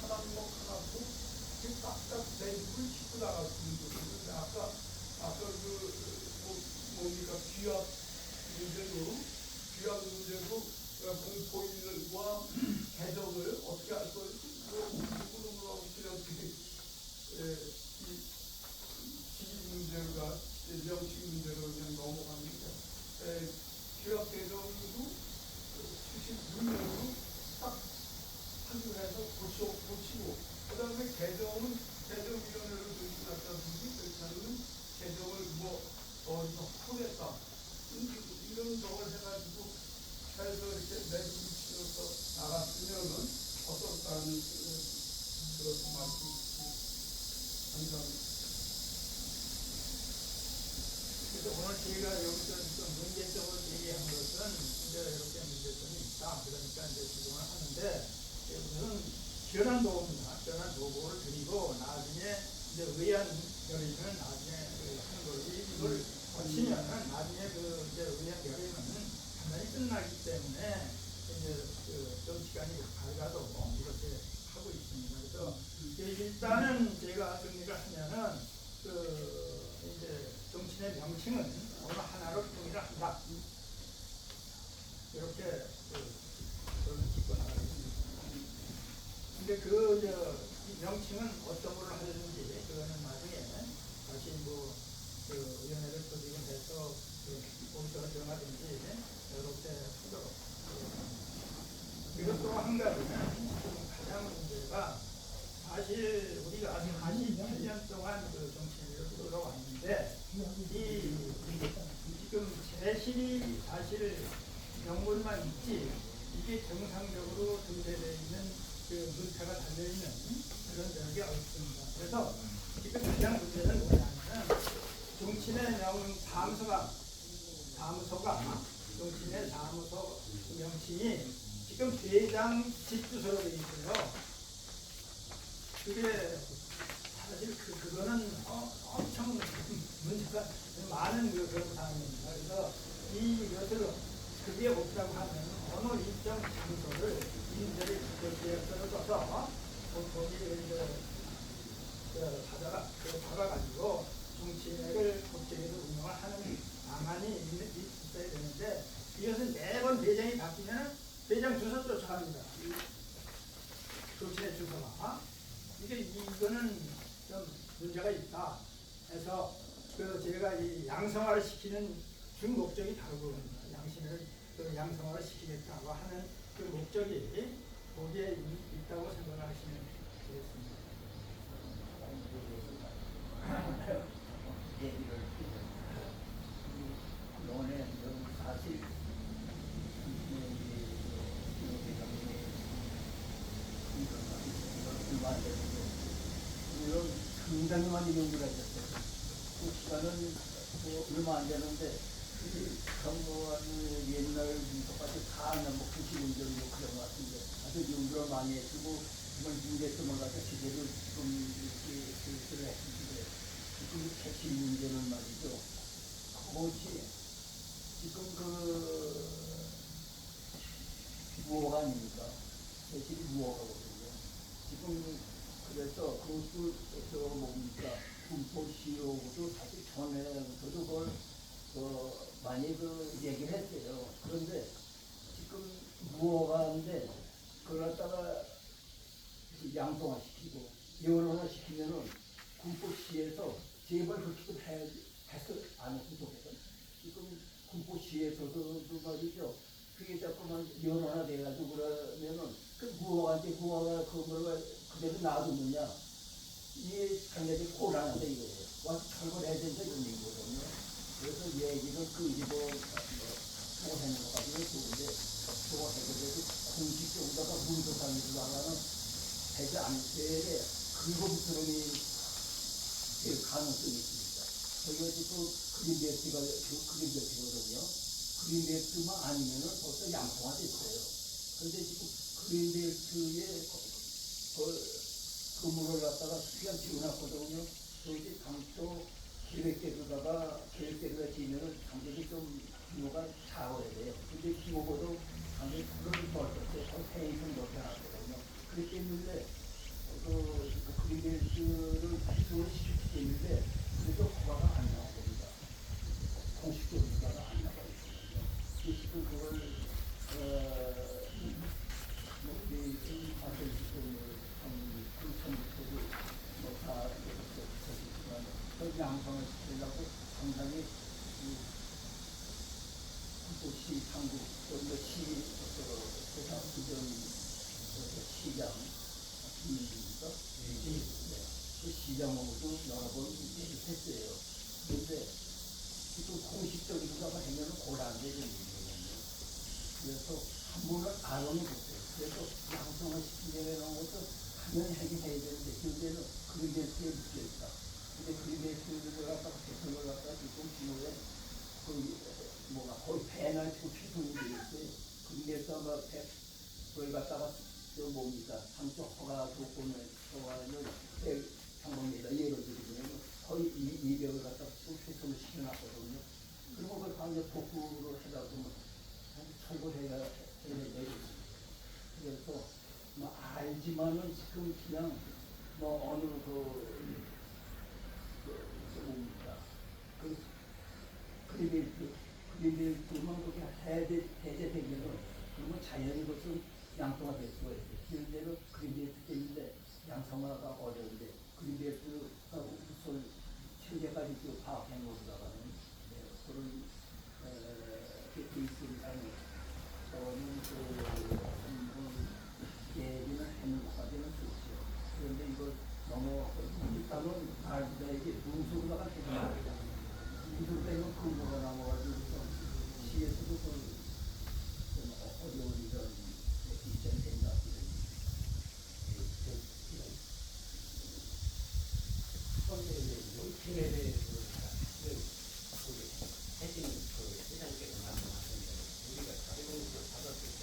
하나씩 딱딱 내입을 짚고 나갔으면 좋겠는데 아까 뭡니까 귀학 문제도 공포인과 개정을 어떻게 할 건지 그거 그냥 지식 문제가 명칭 문제로 그냥 넘어가는데 귀학 개정도 76년으로 딱 판결해서 고치고 그 다음에 개정위원회를 조직났다든지 그렇지 않으면 개정을 어디서 하겠다 이런 적을 해가지고 해서 이렇게 내부치로서 나갔으면은 어떨까는 그런 말씀 감사합니다. 그래서 오늘 저희가 여기서 문제점을 제기한 것은 이제 이렇게 문제점이 있다. 그러니까 이제 지정을 하는데 우선 견한 도구입니다. 견한 도구를 드리고 나중에 이제 의안 결의는 나중에 하는 거지 이걸 거치면은 나중에 이제 의안 결의는 간단히 끝나기 때문에 이제 좀 시간이 밝아도 이렇게 하고 있습니다. 그래서 일단은 제가 정리를 하면은 이제 정치의 명칭은 어느 하나로 통일을 한다. 이렇게 저는 짚고 나가겠습니다. 근데 명칭은 어떤 걸로 하려는지 그거는 나중에 다시 그 위원회를 조직을 해서 공표가 들어가든지 이렇게 하도록 그리고 또 한 가지는 지금 가장 문제가 사실 우리가 48년 동안 그 정치를 끌어왔는데 지금 재실이 사실 명분만 있지 이게 정상적으로 등재되어 있는 그 문체가 달려있는 그런 적이 없습니다. 그래서 지금 가장 문제는 뭐냐면 정치인의 사무소가 정치인의 사무소 명칭이 지금 대장 집주소로 되어 있어요. 그게 사실 그거는 엄청 문제가 많은 그런 상황입니다. 그래서 이것을 그게 없다고 하면 어느 일정 장소를 임대를 계획서를 써서 거기를 받아가지고 정치인을 국정에서 운영을 하는 방안이 있어야 되는데 이것은 매번 대장이 바뀌면 대장 주소 쫓아갑니다. 정치인의 주소가 이거는 좀 문제가 있다 해서 제가 이 양성화를 시키는 주 목적이 다르거든요. 양심을 양성화를 시키겠다고 하는 그 목적이 거기에 있다고 생각하시면 되겠습니다. 얘기를 이번에 사실 이런 상당히 많이 연구를 했었어요. 그 시간은 얼마 안 되는데 정말 옛날 똑같이 다 그냥 90년대 그런 것 같은데 아주 연구를 많이 해주고 이번 문제점을 갖다 제대로 좀 이렇게 교육을 했는데 지금 택시 문제는 말이죠. 그것이 지금 무허가 아닙니까? 택시 무허가거든요. 지금 그래서 그것도 뭡니까? 군포시효도 사실 전에부터도 그걸 많이 얘기를 했어요. 그런데 지금 무허가인데 그걸 갖다가 양성화시키고 예원화시키면은 군포시에서 제발 그렇게 좀 안 했으면 좋겠어요. 지금 군포시에서도 말이죠. 그게 자꾸만 예원화 돼가지고 그러면은 그 무허가 그걸 그대로 놔두느냐 이게 상당히 곤란한데 이거예요. 와서 철거를 해야 된다 이런 얘기거든요. 그래서 얘기를 하고 하는 것 가지고 좋은데 저거 해결해도 공식적으로다가 문서상에다가는 되지 않을 때 긁어부스럼이 될 가능성이 있습니다. 저희가 지금 그린벨트거든요. 그린벨트만 아니면은 벌써 양성화됐어요. 그런데 지금 그린벨트에 건물을 갖다가 수리한 지어놨거든요. 저기 당초 계획대로가 지면은 당연히 좀 규모가 작아야 돼요. 근데 규모보다 당연히 그런 걸 페이션 높게 하거든요. 그렇기 때문에 그린벨트를 기술을 시켰는데 그래도 허가가 안 나옵니다. 공식적으로 허가가 안 나와요. 지금 그걸 양성을 시키려고 상당히 시 당국 또는 시장 김입니까? 그 시장하고도 여러 번 얘기를 했어요. 그런데 지금 공식적으로 하면 곤란한 게 있거든요. 그래서 한 번을 알아는 못해요. 그래서 양성을 시키려는 것도 당연히 하긴 해야 되는데 현재는 그린벨트에 묶여있다. 근데 그린벨트를 갖다가 대통령을 갖다가 지금 지금에 거의 배나 지금 최선이 되겠어요. 그린벨트 아마 그걸 갖다가 상적 허가 조건을 허가는 상황입니다. 예를 들면 거의 200을 갖다가 지금 최선을 시켜놨거든요. 그리고 그걸 방금 복구로 해다 보면 철거해야 되겠습니다. 그래서 알지만은 지금 그냥 어느 그린벨트만 그렇게 해제되면은 그러면 자연히 그것은 양성화 될 수가 있어요. 현재는 그린벨트 때문에 양성화가 어려운데 그린벨트하고 우선 현재까지 파악해 놓으다가는 그런 베이스를 안에 저는 얘기는 해놓고까지는 좋죠. 그런데 이거 너무 일단은 알부자에게 문서가 같은 거 이들 때문에 근거가 남아가지고 시에서도 좀 어려운 이런 입장이 된다. 용팀에 대해서 해진 회장님께서 말씀하신 대로 우리가 자리공급을 받았을 때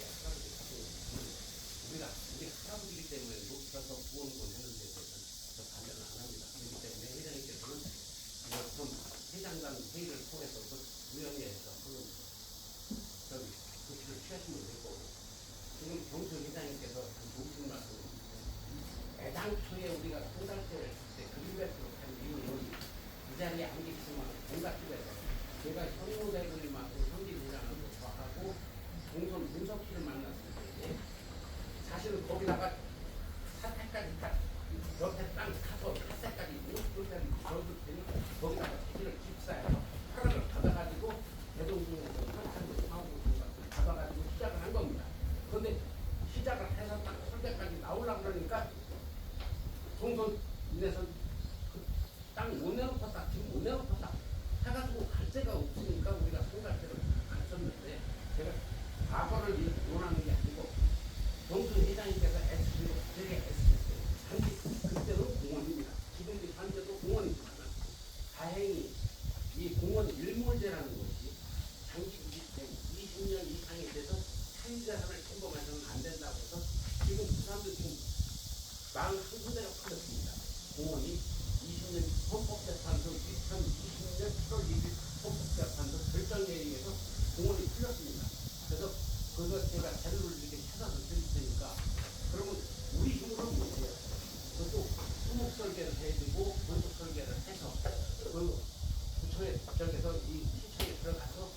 우리가 할아버지이기 때문에 높여서 부원군 하는 데 대해서 저 반대는 안 합니다. 그렇기 때문에 회장님께서는 좀 회장단 회의를 통해서 위원회에서 조치를 취하시면 될 거고 지금 경수 회장님께서 무슨 말씀을 애당초에 우리가 통달제를 했을 때 그린벨트로 한 이유는 이 자리에 안 계시지만 공각집에서 제가 현무대군님하고 현지회장하고 저하고 동선 문석희를 만났을 때 사실은 거기다가 사태까지 딱 옆에 땅 사서 사태까지 못까지 저도 되니까 거기다가 기지를 집사해서 파란을 받아가지고 대동중에서 한산도 하고 받아가지고 시작을 한 겁니다. 그런데 시작을 해서 딱 설계까지 나오려고 그러니까 동선 인해서 땅 못 내놓겠다, 지금 못 내놓겠다 해가지고 갈 데가 없으니까 우리가 생각대로 갔었는데 제가 과거를 원하는 게 아니고 동수 회장님께서 SB로 되게 애쓰셨어요. 단지 그때는 공원입니다. 지금도 현재도 공원이지만 다행히 이 공원 일몰제라는 것이 장기 20년 이상이 돼서 사유자산을 침범해서는 안 된다고 해서 지금 부산도 지금 41군데가 풀렸습니다. 공원이 20년 헌법재판소 2020년 7월 1일 헌법재판소 결정에 의해서 공원이 풀렸습니다. 그래서 그거 제가 자료를 이렇게 찾아서 드릴 테니까 그러면 우리 힘으로는 못해요. 그것도 수목 설계를 해주고 건축 설계를 해서 그 부처에 저기서 이 시청에 들어가서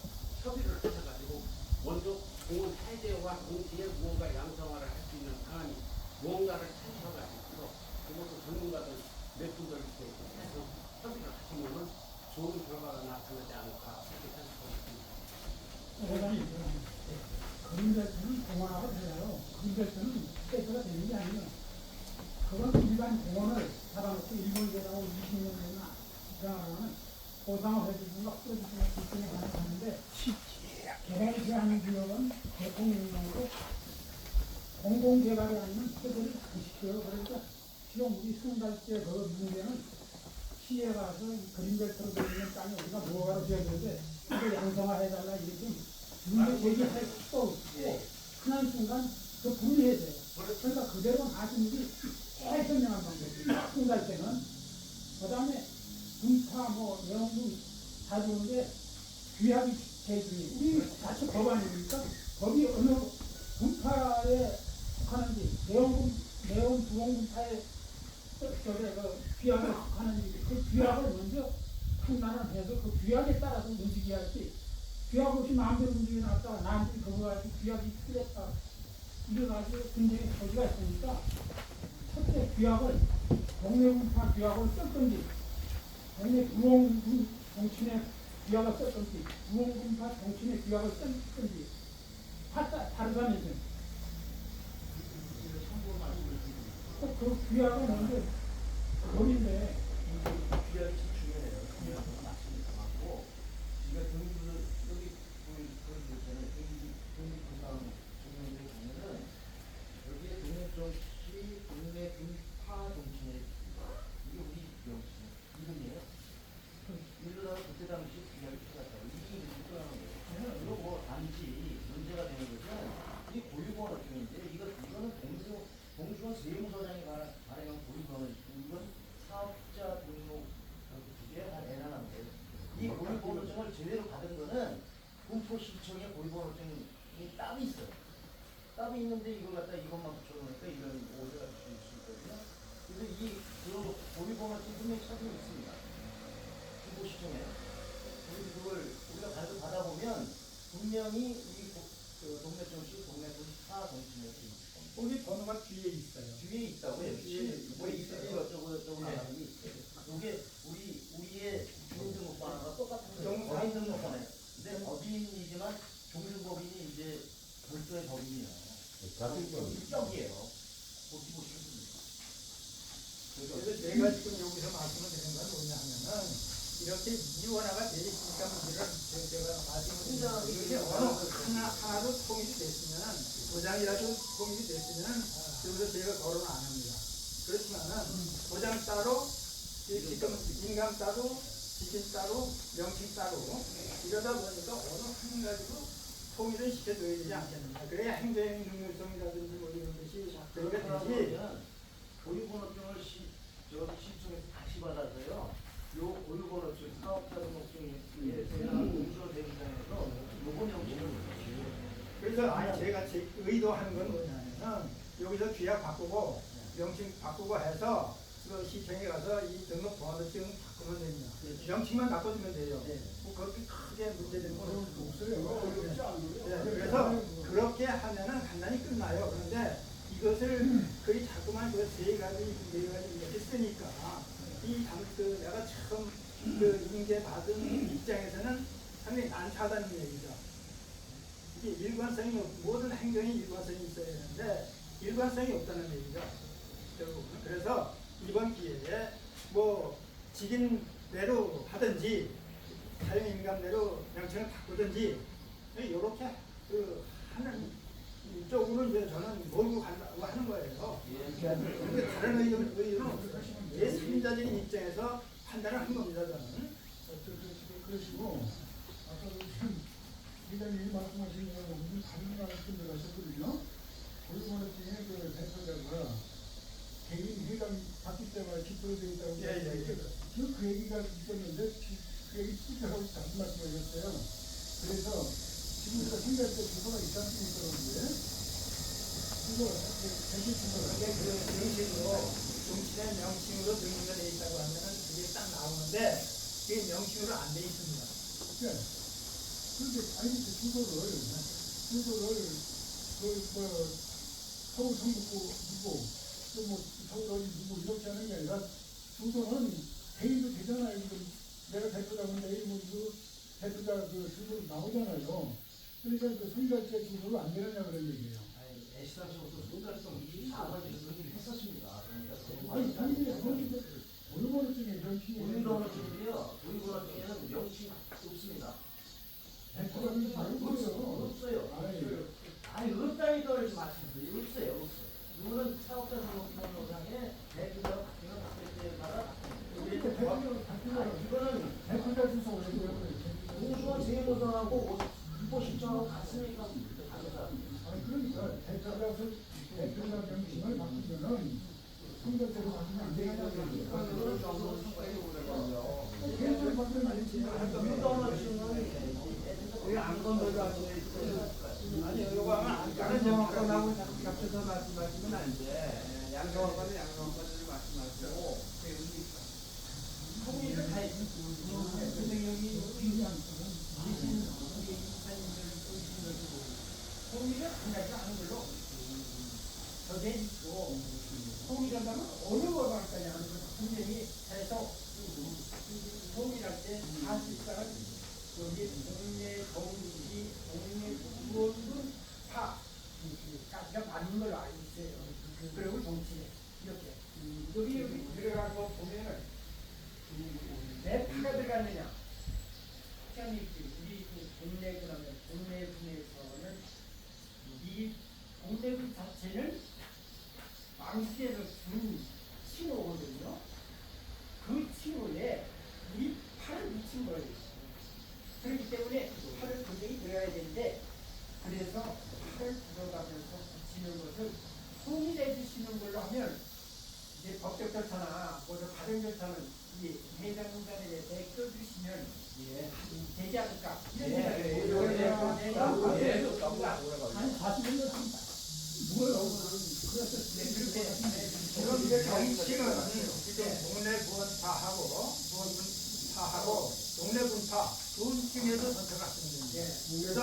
협의를 하셔가지고 먼저 공원 해제와 동시에 무언가 양성화를 할 수 있는 방안이 무언가를 찾으셔가지고 그것도 전문가들 몇 분들 이렇게 해서 협의를 하시면은 좋은 결과가 나타나지 않을까 그렇게 생각하고 있습니다. 회장님, 그린벨트는 공원하고 달라요. 그린벨트는 세트가 되는 게 아니에요. 그건 일반 공원을 잡아놓고 일본제라고 20년 되나 입장하면 보상을 해주고 풀어주고 일종의 가능하는데 개발이 하는 지역은 대통령으로 공공개발이 아니면 표들을 안 시켜요. 그러니까 지금 우리 승달제 그 문제는 시에 가서 그린벨트로 되어 있는 땅이 우리가 뭐가로 지어야 되는데 이걸 양성화해달라 이렇게 문제 제기할 수가 없고 하는 순간 그 분리해져요. 그러니까 그대로 놔두는 게 제일 현명한 방법이에요. 승달제는 그 다음에 분파 내용도 다 좋은데 규약이 제일 중요해요. 우리 자체 법 아닙니까? 법이 어느 분파에 속하는지 내용 부동분파에 규약을 속하는지 그 규약을 먼저 판단을 해서 그 규약에 따라서 움직여야지 규약 없이 마음대로 움직여놨다가 나한테 그거 가지고 규약이 틀렸다 이래가지고 굉장히 소지가 있으니까 첫째 규약을 동네 분파 규약을 썼든지 동네 부흥 정치의 규약을 썼든지 부흥 분파 정치의 규약을 썼든지 다르다면서요. 그 규약은 먼저 법인데 규약이 중요해요. 규약은 말씀이 정확고 지금 경기도는 여기 그런 데서는 경기도상 조명들에 보면은 여기에 동네정치, 동네 분파 정치의 이게 우리 명칭 이름이에요. 이러다가 그때 당시 규약이 틀렸다고 이게 이제 떠나는 거예요. 이거 뭐 단지 문제가 되는 것은 이게 고유번호증인데 이거는 동수원 세무서장이 발행한 고유번호증 이건 사업자 등록 그게 한 애나는데 이 고유번호증을 제대로 받은 거는 군포시청에 고유번호증이 따로 있어요. 따로 있는데 이걸 갖다 이것만 붙여놓으니까 이런 오해가 줄 수 있거든요. 그래서 그 고유번호증 분명히 찾고 있습니다. 군포시청에. 그래서 그걸 우리가 받아보면 분명히 이 동네정치, 동네 분파 정치에 있을 겁니다. 거기 번호가 뒤에 있어요. 뒤에 있다고요? 뭐 있어요? 어쩌고 나가는 게 있어요. 이게 우리의 주민등록번호가 똑같은 거예요. 법인등록번호. 근데 법인이지만 종신법인이 이제 별도의 법인이에요. 같은 거. 일적이에요. 어떻게 보시겠습니까? 그래서 제가 지금 여기서 말씀을 드리는 건 뭐냐면은 이렇게 이원화가 돼 있으니까 문제를 제가 말씀을 드리는 이게 어느 하나도 통일이 됐으면 도장이라도 통일이 됐으면 그래서 제가 거론을 안 합니다. 그렇지만은 도장 따로 지금 인감 따로 지진 따로 명칭 따로 이러다 보니까 어느 한 가지로 통일을 시켜줘야 되지 않겠는가. 그래야 행정 능률성이라든지 뭐 이런 것이 저희가 되지. 그러면 고유번호증을 시청에서 다시 받아서요. 요 고유번호증 사업자 등록증에서 공수로 대기장에서 요번 형식을 보시죠. 그래서 제가 제 의도하는 건 뭐냐면은 여기서 귀약 바꾸고 명칭 바꾸고 해서 그 시청에 가서 이 등록번호증 바꾸면 됩니다. 명칭만 바꿔주면 돼요. 뭐 그렇게 크게 문제되는 건 없어요. 그래서 그렇게 하면은 간단히 끝나요. 그런데 이것을 거의 자꾸만 그 세 가지, 네 가지 이렇게 쓰니까 그 내가 처음 그 인계받은 입장에서는 상당히 난처하다는 얘기죠. 이게 일관성이 모든 행정이 일관성이 있어야 되는데 일관성이 없다는 얘기죠. 결국은. 그래서 이번 기회에 뭐 직인대로 하든지 사용인감대로 명칭을 바꾸든지 이렇게 그 하는 쪽으로 이제 저는 몰고 간다고 하는 거예요. 근데 다른 의견은 제3자적인 입장에서 판단을 한 겁니다. 저는. 그러시고 아까 지금 기자님이 말씀하신 거하고 무슨 다른 말씀을 하셨거든요. 고유번호증에 그 대표자가 개인 회장 바뀔 때마다 기표되어 있다고 지금 그 얘기가 있었는데 그 얘기 투표하고 다시 말씀하셨어요. 그래서 지금 우리가 생각할 때 주소가 있지 않습니까? 그거 대신 주소가 그게 그 명칭으로 정치된 명칭으로 등록돼 있다고 하면은 그게 딱 나오는데 그게 명칭으로 안 돼 있습니다. 네. 그런데 아니 그 주소를 서울 성북구 누구 또뭐 서울 어디 누구 이렇게 하는 게 아니라 주소는 대의도 되잖아요. 지금 내가 대표자면 내 이름으로 대표자 그 주소로 나오잖아요. 그러니까 그 손절제 주소로 안 되느냐 그런 얘기예요. 애시당초부터 손절성 4번에서 논의를 했었습니다. 아니 당연히 고유번호증에 명칭이 고유번호증이요. 고유번호증에는 명칭 없습니다. 대표자는 다른 거예요. 없어요. 아니 없다니까 그러지 마시고 없어요. 없어요. 이거는 사업자 등록번호상에 대표자가 바뀌면 바뀔 때마다 이거는 대표자 주소 공수원 세무서하고 유보 신청하고 같으니까 그러니까 대표자 명칭을 바꾸면은 손절제로 바꾸면 안 되냐고 그거는 정도 상관이 오래가요. 계속 바꾸면 안 되지. 왜안 건너도 안 돼? 아니 요거 하면 안 다른 되는 정황권하고 겹쳐서 말씀하시면 안 돼. 양정황권은 양정황권을 말씀하시고 통일을 다 근데 여기 통일을 한 가지가 하는 걸로 저게 있고 통일한다면 어느 거로 할 거냐 하는 걸 분명히 해서 통일할 때 사실상은 여기 동네 동지 동네 구원군 파까지가 맞는 걸로 알고 있어요. 그리고 정치 이렇게 여기 들어간 거 보면은 내 파가 들어갔느냐? 시장님 우리 그 동네 그러면 동네 분에서는 이 동네군 자체는 망시에서 준 칭호거든요. 그 칭호에 우리 팔을 붙인 거예요. 그렇기 때문에 팔을 분명히 들어가야 되는데 그래서 팔을 들어가면서 붙이는 것을 통일해 주시는 걸로 하면 이제 법적 절차나 뭐든 가정 절차는 이 회장님단에 대표 주시면 되지 않을까 이런 생각이 한 40년 뭐예요? 그럼 이제 정치는 지금 동네 구원파하고 구원군파하고 동네 군파 둘 중에서 선택하시면 됩니다.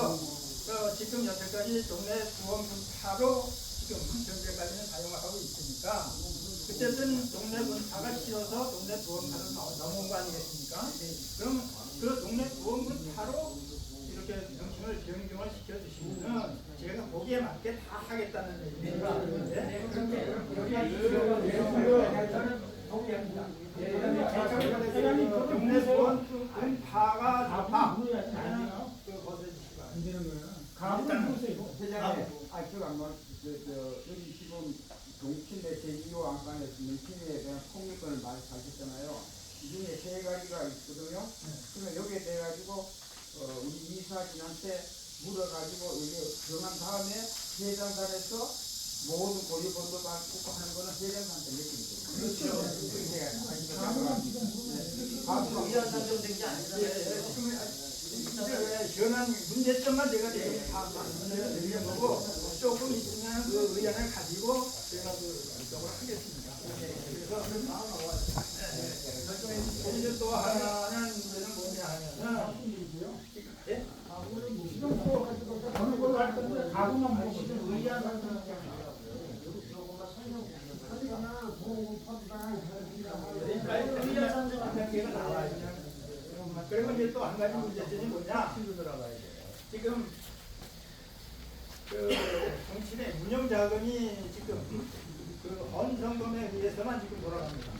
그래서 지금 여태까지 동네 구원군파로 지금 현재까지는 사용하고 있으니까 어쨌든 동네 분파가 싫어서 동네 부원파로 넘어온 거 아니겠습니까? 그럼 그 동네 부원 분파로 이렇게 명칭을 변경을 시켜주시면은 제가 거기에 맞게 다 하겠다는 얘기입니다. 네, 동네 부원 분파가 좋다. 그 거세지시기 바랍니다. 안 되는 거야. 일단은 회장님, 기억 안 나. 여기 지금 동친대 제2호 안간에 명칭에 대한 폭력을 말씀하셨잖아요. 이 중에 세 가지가 있거든요. 그러면 여기에 대해 가지고 우리 이사진한테 물어가지고 여기 정한 다음에 회장단에서 모든 고려본도 받고 하는 거는 회장단한테 맡기면 그렇죠. 그렇죠. 이런 상정된 게 아니잖아요. 현안 문제점만 제가 지금 다 말씀드리는 거고 조금 있으면 그 의견을 가지고 제가 그 결정을 하겠습니다. 그래서 이제 또 하나는 뭐냐 하면은 예? 어느 걸로 할 건데 가구만 먹고 의야 상정한 단계가 나와요. 그리고 이제 또 한 가지 문제점이 뭐냐? 지금 그 정치의 운영 자금이 지금 그 헌성금에 의해서만 지금 돌아갑니다.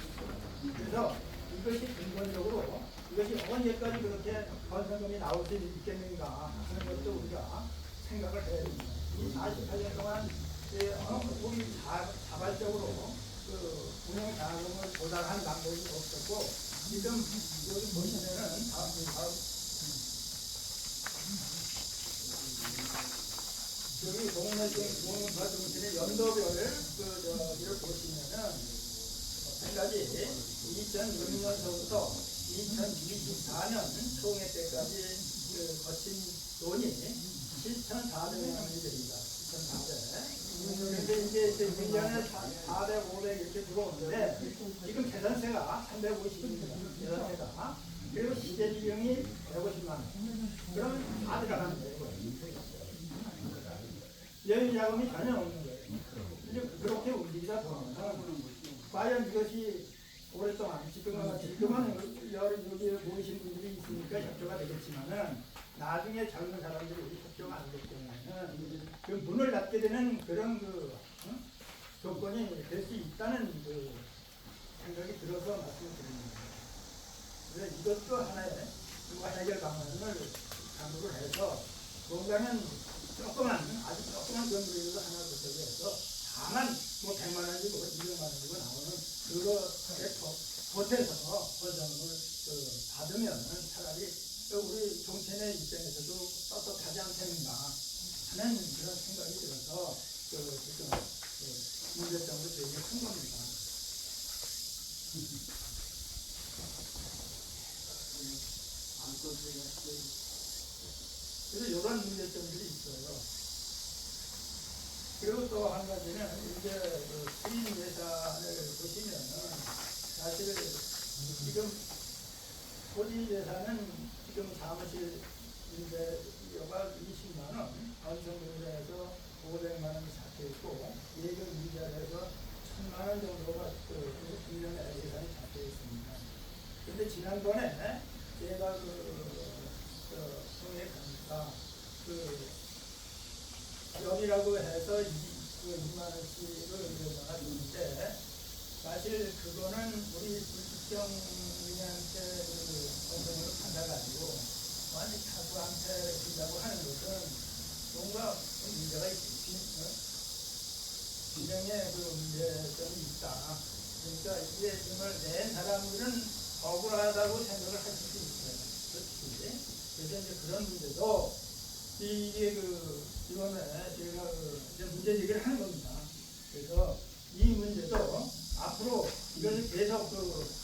그래서 이것이 근본적으로 이것이 언제까지 그렇게 헌성금이 나올 수 있겠는가 하는 것도 우리가 생각을 해야 됩니다. 이 48년 동안 우리 자발적으로 그 운영 자금을 조달한 방법이 없었고 지금 여기 보시면은 여기 동문파 중심의 연도별 이를 보시면은 한 가지 2006년서부터 2024년 총회 때까지 거친 돈이 7,400만 원이 됩니다. 7,400. 그런데 이제 1년에 400, 500 이렇게 들어오는데 지금 재산세가 350입니다. 재산세가. 그리고 시세 비용이 150만 원. 그러면 다 들어가는 거예요. 여유 자금이 전혀 없는 거예요. 이제 그렇게 움직이다 보면 과연 이것이 오랫동안 지금은 여기 모이신 분들이 있으니까 협조가 되겠지만은 나중에 젊은 사람들이 협조가 안 되기 때문에는 그 문을 닫게 되는 그런 조건이 될 수 있다는 그 생각이 들어서 말씀을 드립니다. 그래서 이것도 하나의 해결 방안을 강구를 해서 뭔가는 아주 조그만 건물이라도 하나 부탁을 해서 다만 뭐 100만 원이고 200만 원이고 나오는 그렇게 보태서 헌정을 받으면 차라리 우리 정치인의 입장에서도 떳떳하지 않겠는가 하는 그런 생각이 들어서 지금 문제점으로 제기한 겁니다. 그래서 이런 문제점들이 있어요. 그리고 또 한 가지는 이제 수인 예산을 보시면은 사실 지금 토지 예산은 지금 사무실 임대료가 20만 원, 건설공사에서 500만 원이 잡혀 있고 예금 이자에서 1,000만 원 정도가 1년에 예산이 잡혀 있습니다. 그런데 지난번에 제가 통해 가니까 여기라고 해서 2만 원씩을 의뢰가 주는데 사실 그거는 우리 불특정인한테 건설을 받아가지고 완전 타수한테 준다고 하는 것은 뭔가 문제가 균형의 문제점이 있다. 그러니까 이게 정말 낸 사람들은 억울하다고 생각을 하실 수 있어요. 그렇지. 그래서 이제 그런 문제도 이게 이번에 제가 이제 문제 제기를 하는 겁니다. 그래서 이 문제도 앞으로 이것을 계속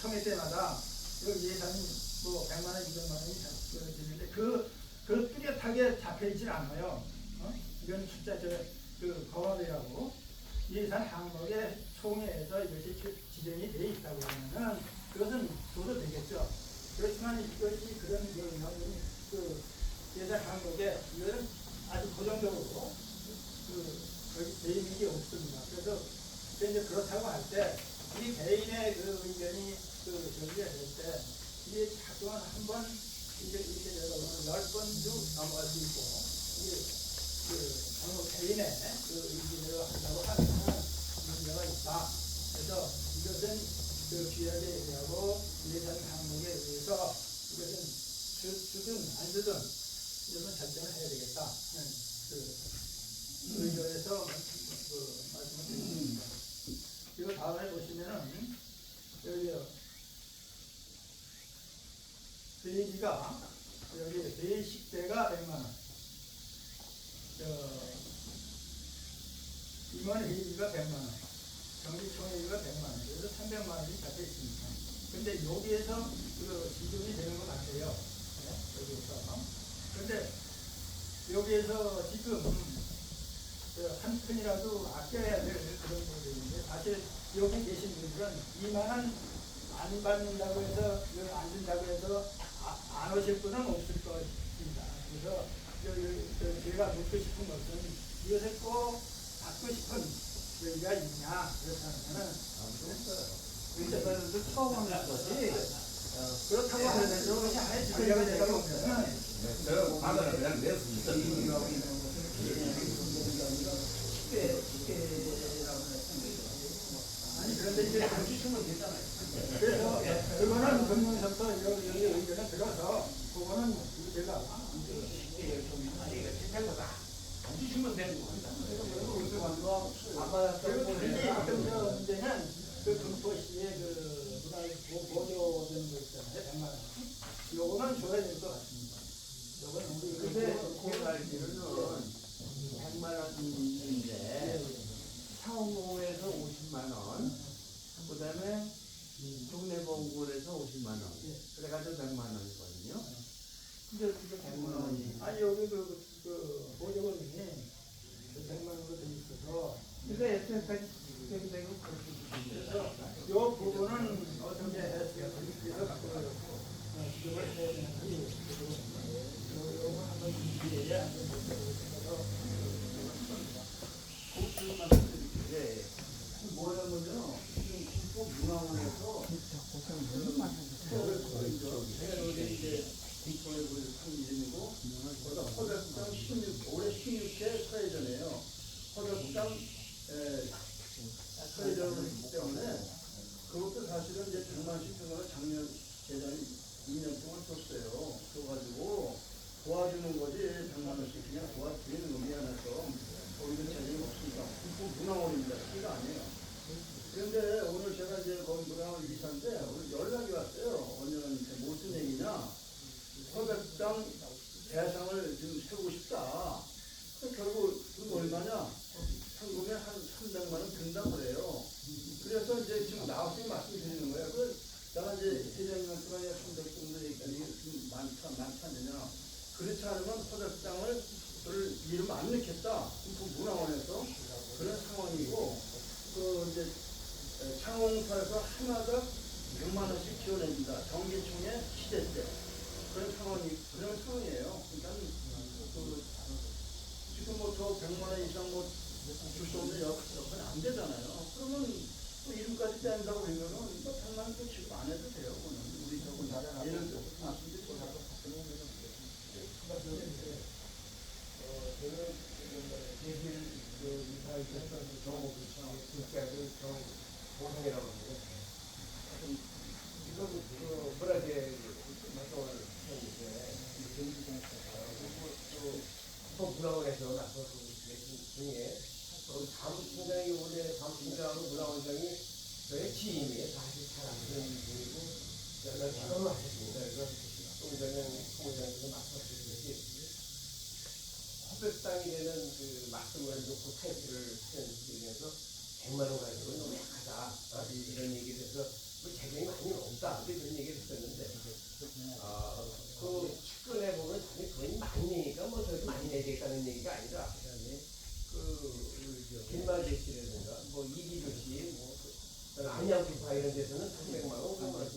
총회 때마다 예산이 뭐 100만 원, 200만 원이 잡혀지는데 그 뚜렷하게 잡혀있질 않아요. 이건 숫자 거업이라고 예산 항목에 총회에서 이것이 지정이 돼 있다고 하면은 그것은 줘도 되겠죠. 그렇지만 이것이 그런 예산 항목에 이거는 아주 고정적으로 여기 개인이 없습니다. 그래서 이제 그렇다고 할 때 이 개인의 그 의견이 저기가 될 때 이게 자꾸만 한번 이제 이렇게 되면 10번도 넘어갈 수 있고 이게 정말 개인의 의견으로 한다고 하면 문제가 있다. 그래서 이것은 규약에 의하고 예산 항목에 의해서 이것은 주든 안 주든 이것은 결정을 해야 되겠다 하는 의도에서 말씀을 드립니다. 이거 다음에 보시면은 여기요 회비가 여기 배식대가 100만원, 임원 회비가 100만원, 정기총회비가 100만원, 그래서 300만원이 잡혀 있습니다. 근데 여기에서 지급이 되는 것 같아요. 네? 여기에서. 근데 여기에서 지금 한 푼이라도 아껴야 될 그런 부분인데 사실 여기 계신 분들은 2만원 안 받는다고 해서 안 준다고 해서 안 오실 분은 없을 것입니다. 그래서 제가 묻고 싶은 것은 이것을 꼭 받고 싶은 여기가 있냐 그렇다면 이때까지도 처음 하는 거지. 그렇다고 하더라도 그것이 안에 준비가 되다 보면 저는 받아라 그냥 냈습니다. 아니 그런데 이제 주시면 되잖아요. 그래서 그거는 금융서부터 여기 의견을 들어서 그거는 제가 안 주시면 되는 겁니다. 안 받았다고 그리고 특히 보내라. 어떤 문제는 금포시의 보조되는 거 있잖아요. 100만 원. 요거는 줘야 될 것 같습니다. 요거는 우리 근데 제가 알기로는 100만 원인데 차원공에서 50만 원, 그다음에 동네본골에서 50만 원, 그래가지고 100만 원이거든요. 근데 그게 100만 원이. 아니 여기 보조금이 100만 원으로 돼 있어서 근데 여태까지 되고 그래서 요 부분은 어떻게 해서 그래서 지급을 해야 되는지 요거 한번 준비해야 네. 뭐냐면요, 지금 김포문화원에서 이제 김포에 한 이름이고, 거기다 허덕당 16, 올해 16회 사회전이에요. 허덕당 사회전을 했기 때문에 그것도 사실은 이제 100만씩 준 거는 작년 재작년 2년 동안 줬어요. 줘가지고 도와주는 거지 100만 원씩 그냥 도와드리는 거 미안해서. 우리는 재정이 없으니까 문화원입니다. 그게 아니에요. 그런데 오늘 제가 이제 거기 문화원 이사인데 오늘 연락이 왔어요. 오늘은 무슨 얘기냐? 허백당 대상을 지금 세우고 싶다. 결국 그 얼마냐? 상금에 한 300만 원 든다고 그래요. 그래서 이제 지금 나와서 말씀드리는 거예요. 내가 이제 회장님한테 300 정도 얘기하니 좀 많지 않느냐? 그렇지 않으면 허백당을 이름 안 넣겠다. 문화원에서 그런 상황이고, 이제 창원사에서 하나가 100만 원씩 지원해준다. 정기총회 시대 때 그런 상황이에요. 그러니까 지금 저 100만 원 이상 줄 수 없는 여건이 안 되잖아요. 그러면 또 이름까지 뗀다고 그러면은 100만 원 또 지급 안 해도 돼요. 우리 저거 예를 들어서 말씀드리죠. 보상이라고 합니다. 지금 문화재 활동을 했는데 또 문화원에서 나서서 계신 중에 사무총장이 원래 사무총장하고 문화원장이 저의 지인이에요. 사실 잘 아는 분이고 연락이 너무 하셨습니다. 그래서 좀 전에 총장님께서 말씀하셨듯이 허백당이 되는 말씀을 놓고 타이틀을 하는 중에서 100만 원 가지고 너무 약하다. 이런 얘기를 해서 재정이 많이 없다. 이런 얘기를 했었는데 그 측근에 보면 돈이 많이 내니까 저기 많이 내겠다는 얘기가 아니라 길마제시라든가 이기조시 안양주파 이런 데서는 300만 원, 500만 원씩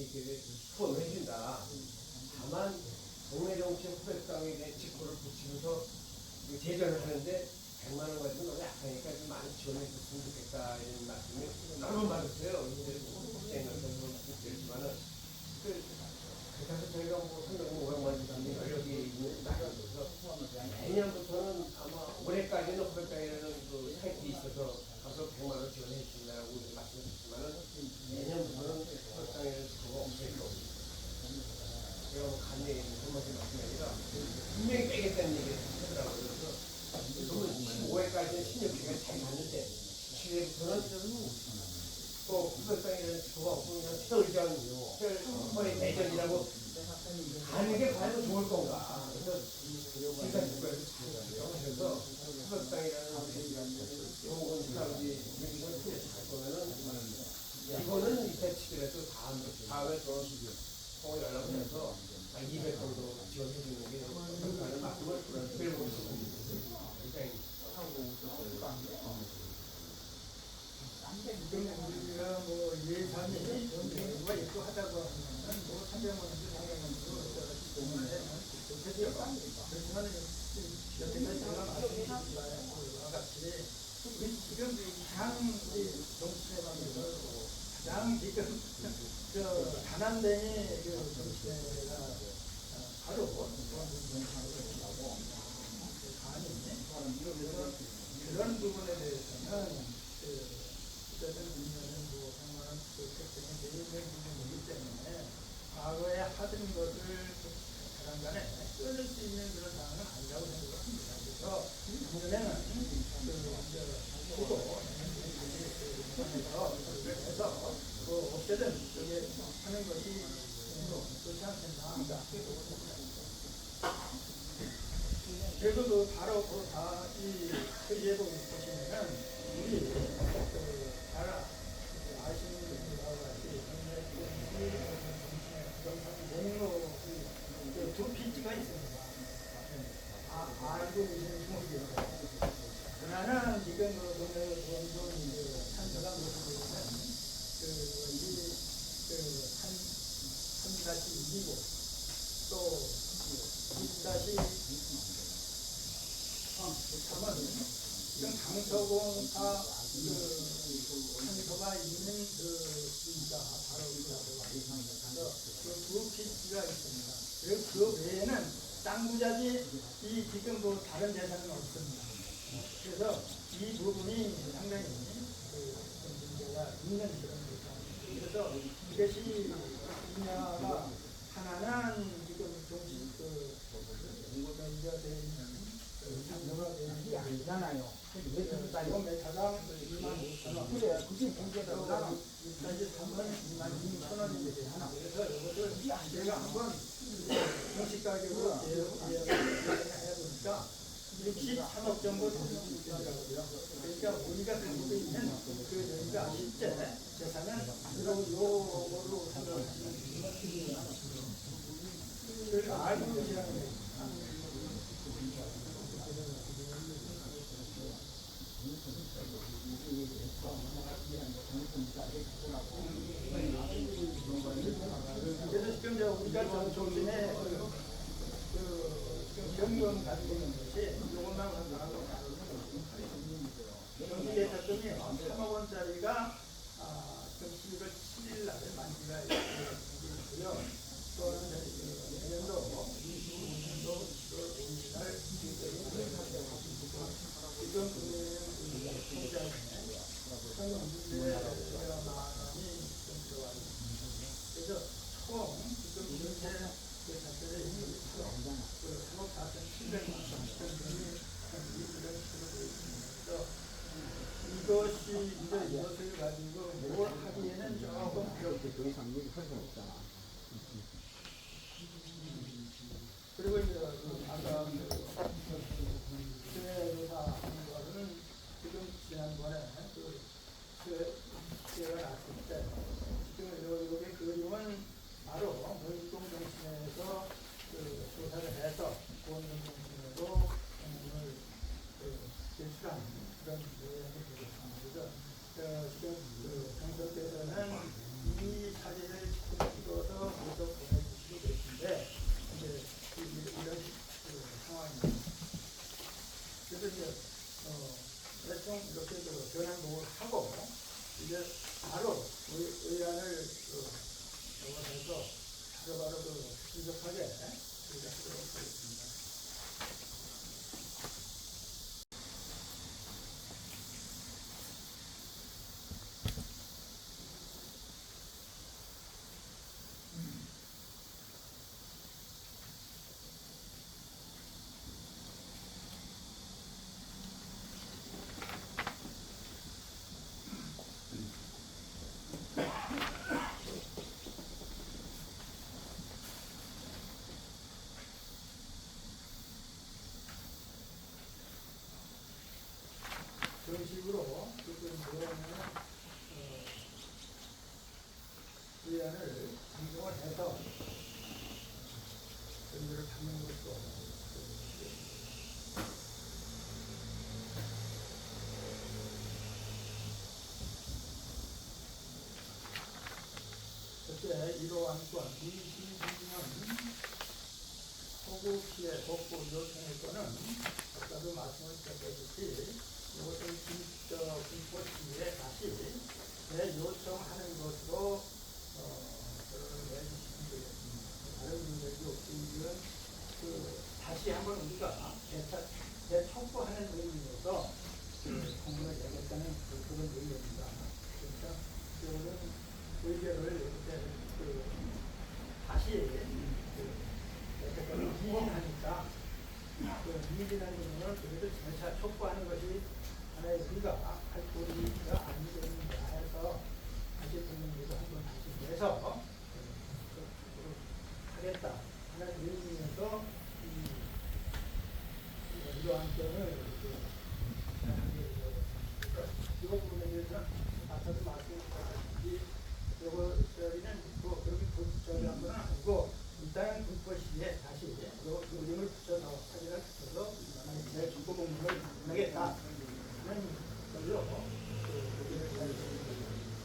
후원을 해준다. 다만 동네정치 후백당에 대한 직고를 붙이면서 제전을 하는데 100만 원 가지고 너무 약하니까 좀 많이 지원해 줬으면 좋겠다 이런 말씀이 여러 번 받았어요. 이제 국제에서 말씀드렸지만은 그래서 저희가 뭐 상당히 500만 주장이 여력이 있는 나라에서 내년부터는 아마 올해까지는 900장이라는 그 타이틀이 있어서 가서 100만 원 지원해 주신다라고 이렇게 말씀하셨지만은 내년부터는 900장이라는 그거 없을 거고 제가 뭐 간에 있는 한마디 말씀이 아니라 분명히 빼겠다는 얘기를 하더라고요. 그래서 15회까지는 16회가 잘 맞는데 17회부터는 또 900장이라는 그거 없고 그냥 특별전, 특별의 대전이라고 가는 게 과연 좋을 건가. 그래서 지금까지 그래서 900장이라는 좋은 스타일이 갈 거면은 이거는 이때 치더라도 다음에 또 연락을 해서 200 정도 지원해 주는 게 좋다는 말씀을 드리고 싶습니다. 지금 우리가 뭐 예산이 누가 있고 하다고 하면 뭐 300만 원도 400만 원도 공원에 좋겠죠. 그렇지만 여태까지 제가 말씀드린 바와 같이 우리 지금 가장 우리 정치에 관해서 가장 지금 가난뱅이 정치가 바로 그런 부분에 대해서는 어쨌든 우리는 뭐 100만 원 특징이 제일 부분이기 때문에 과거에 하던 것을 가랑간에 끊을 수 있는 그런 상황은 아니라고 생각을 합니다. 그래서 작년에는 보고 해서 뭐 어쨌든 여기 하는 것이 좋지 않겠나. 그리고 그 바로 이 예보 보시면은 우리 잘 아시는 분들하고 같이 목록 두 필지가 있습니다. 알고 계시는 분들이요. 하나는 지금 동네 원동 산서가 무슨 한-2이고 또 6-3은 지금 강서공사 산소가 있는 그가 바로 그래서 그 필지가 있습니다. 그리고 그 외에는 땅 부자지 이 지금 뭐 다른 재산은 없습니다. 그래서 이 부분이 상당히 문제가 있는 그런 거죠. 그래서 이것이 분야가 하나는 지금 종식 공고전이가 되어 있는 장소가 되어 있는 게 아니잖아요. 왜 그럴까요? 메타당 25,000원. 그래, 그게 문제다. 이제 3번 22,000원인데 그래서 이것을 제가 한번 공식 가격으로 해보니까 63억 정도 되더라고요. 그러니까 우리가 가지고 있는 그 저희가 실제 재산은 요거로 생각하시면 그 알고 계시라는 거예요. 그래서 지금 우리가 정신에 지금 경영 가지고 있는 것이 이것만 하고 정신에 샀더니 3억 원짜리가 지금 11월 7일 날 만기가 있고요. 또 내년도 25년도 7월 5일 날 지금 통장에 1,200만 원이 들어와 있습니다. 그래서 총 지금 현재 그 자체를 그 3억 4,700만 원 이런 식으로 되어 있습니다. 이것이 이것을 가지고 뭘 하기에는 조금 더 이상 여기 할 수는 없잖아. 그리고 이제 아까 수혜조사 하는 거는 지금 지난번에 수혜가 났을 때 지금 여기 그림은 바로 노인동정신에서 조사를 해서 보건정신으로 공문을 제출한 그런 내용이 되겠습니다. 그래서 지금 정석께서는 이 사진을 찍어서 계속 보내주시고 계신데 이제 이런 상황입니다. 그래서 이제 의안을 인정을 해서 의미를 받는 것도 그때 이러한 또한 이시민은 호구 피해 복구 요청의 건은 아까도 말씀을 드렸듯이 이것을 군포 시에 다시 재요청하는 것으로 내주시면 되겠습니다. 다른 문제도 없으면 다시 한번 우리가 재촉구하는 의미로서 공문을 내겠다는 그런 의미입니다. 그러니까 이거는 의견을 다시 미진하니까 미진한 부분을 그래도 재차 촉구하는 것이 하나의 우리가 할 도리가 아니겠는가 해서 다시 국민들도 한번 다시 내서 하겠다 하는 의미에서 이러한 점을 이거 부분에 대해서는 앞서도 말씀드렸듯이 요거는 그렇게 저기한 건 아니고 일단 군포시에 다시 요 요령을 붙여서 사진을 붙여서 내 중고 공문을 내겠다 하는 걸로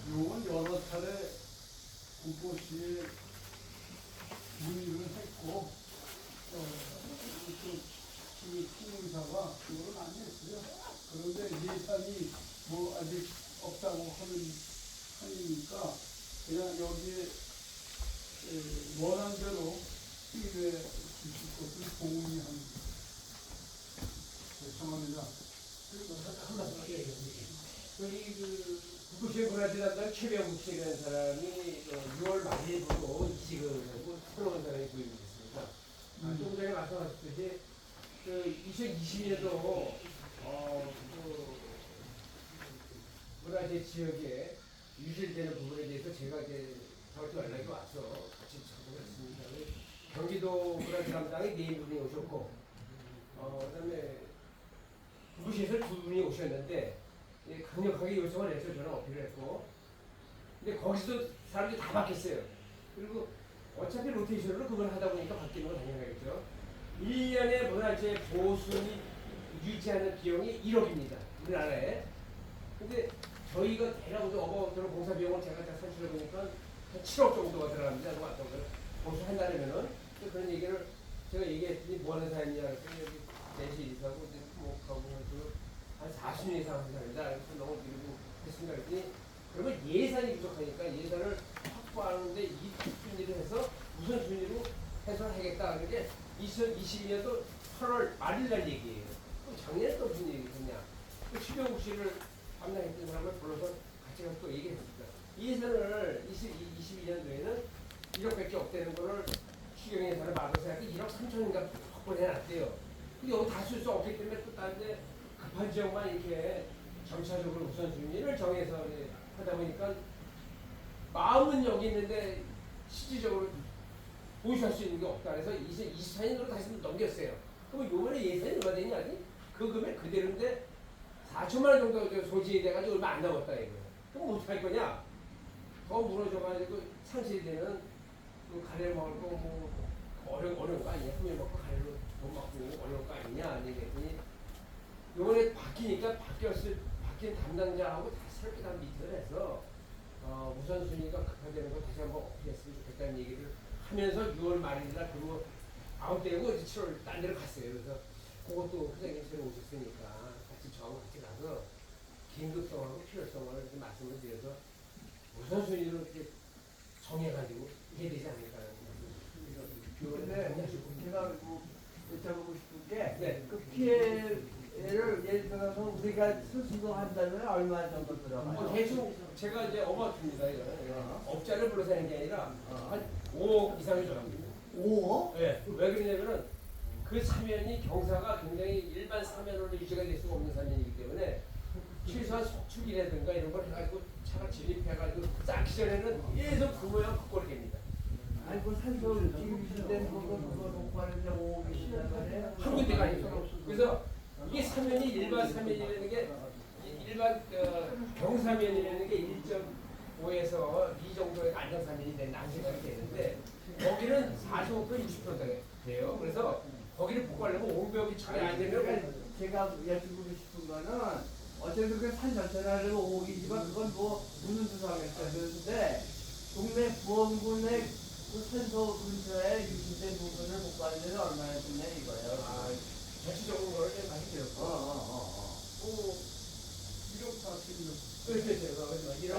요건 여러 차례 군포시에 문의를 했고 총무사가 그걸 많이 했어요. 그런데 예산이 뭐 아직 없다고 하니까 그냥 여기에 원안대로 수입해 주실 것을 공의하는 죄송합니다. 한 말씀 저희 국부시의 문화재단장 최병국 씨라는 사람이 6월 말일부로 이직을 하고 새로운 사람이 구입됐습니다. 조금 전에 말씀하셨듯이 2022년도 문화재 지역에 유실되는 부분에 대해서 제가 이제 저한테 연락이 와서 같이 작업을 했습니다. 경기도 문화재 담당이 4분이 오셨고, 그다음에 국부시에서 2분이 오셨는데 강력하게 요청을 해서 저는 어필을 했고, 근데 거기서도 사람들이 다 바뀌었어요. 그리고 어차피 로테이션으로 그걸 하다 보니까 바뀌는 건 당연하겠죠. 1년에 문화재 보수를 유지하는 비용이 1억입니다. 우리나라에. 근데 저희가 대략 어버터로 공사 비용을 제가 다 산출해 보니까 한 7억 정도가 들어갑니다. 어떤 걸 보수한다면은 그런 얘기를 제가 얘기했더니 뭐 하는 사람이냐 그랬더니 여기 내시 이사하고 이제 뭐 가보면 한 40년 이상 한 사람이다. 그래서 너무 밀고 했습니다. 그랬더니 그러면 예산이 부족하니까 예산을 확보하는데 이 순위를 해서 우선순위로 해소하겠다. 그게 2022년도 8월 말일날 얘기예요. 그럼 작년에 또 무슨 얘기했냐? 최병국 씨를 담당했던 사람을 불러서 같이 가서 또 얘기했습니다. 이 예산을 22년도에는 1억밖에 없다는 거를 추경 예산을 받아서 하니까 1억 3천인가 확보해놨대요. 근데 여기 다 쓸 수 없기 때문에 또 다른 데 급한 지역만 이렇게 점차적으로 우선순위를 정해서 하다 보니까 마음은 여기 있는데 실질적으로 보유할 수 있는 게 없다. 그래서 24년으로 다시 넘겼어요. 그럼 요번에 예산이 얼마 되냐? 그 금액 그대로인데 4천만 원 정도 소진이 돼가지고 얼마 안 남았다 이거예요. 그럼 어떻게 할 거냐? 더 무너져가지고 상실이 되면 그 가래를 먹을 거 뭐 어려운 거 아니냐? 품에 먹고 가래로 돈 먹고 어려운 거 아니냐? 그랬더니 요번에 바뀌니까 바뀐 담당자하고 다시 새롭게 다 미팅을 해서 우선순위가 급하다는 거 다시 한번 어필했으면 좋겠다는 얘기를 하면서 6월 말일날 그거 아웃되고 이제 7월 딴 데로 갔어요. 그래서 그것도 회장님처럼 오셨으니까 같이 저하고 같이 가서 긴급성하고 필요성을 이렇게 말씀을 드려서 우선순위로 이렇게 정해가지고 이게 되지 않을까 하는 근데 제가 뭐 여쭤보고 싶은 게 네. 그 피해를 예를 들어서 우리가 스스로 한다면 얼마 정도 들어가요? 대충 제가 이제 어바웃입니다. 업자를 불러서 하는 게 아니라 한 5억 이상이 들어갑니다. 5억? 네. 왜 그러냐면은 그 사면이 경사가 굉장히 일반 사면으로 유지가 될 수가 없는 사면이기 때문에 최소한 석축이라든가 이런 걸 해가지고 차가 진입해가지고 쌓기 전에는 계속 그 모양 그 꼴이 됩니다. 아니 그 산소 지금 유지된 그거 놓고 하는데 5억이시단 말이에요? 한 군데가 아니죠. 그래서 이게 사면이 일반 사면이라는 게 일반 경사면이라는 게 1.5에서 2 정도의 안정사면이 된 안정사면이 되는데 거기는 45% 60% 돼요. 그래서 거기를 복구하려면 500이 초에 안 되면 제가 여쭤보고 싶은 거는 어쨌든 그 산 전체를 하려면 5억이지만 그건 뭐 무슨 수사하겠어요. 그런데 동네 부원군의 그 산소 근처에 유실된 부분을 복구하는 데는 얼마나 드냐 이거예요. 아, 전체적으로 그걸 좀 많이 되었고 또 1억 4천 그렇죠. 1억에서 1억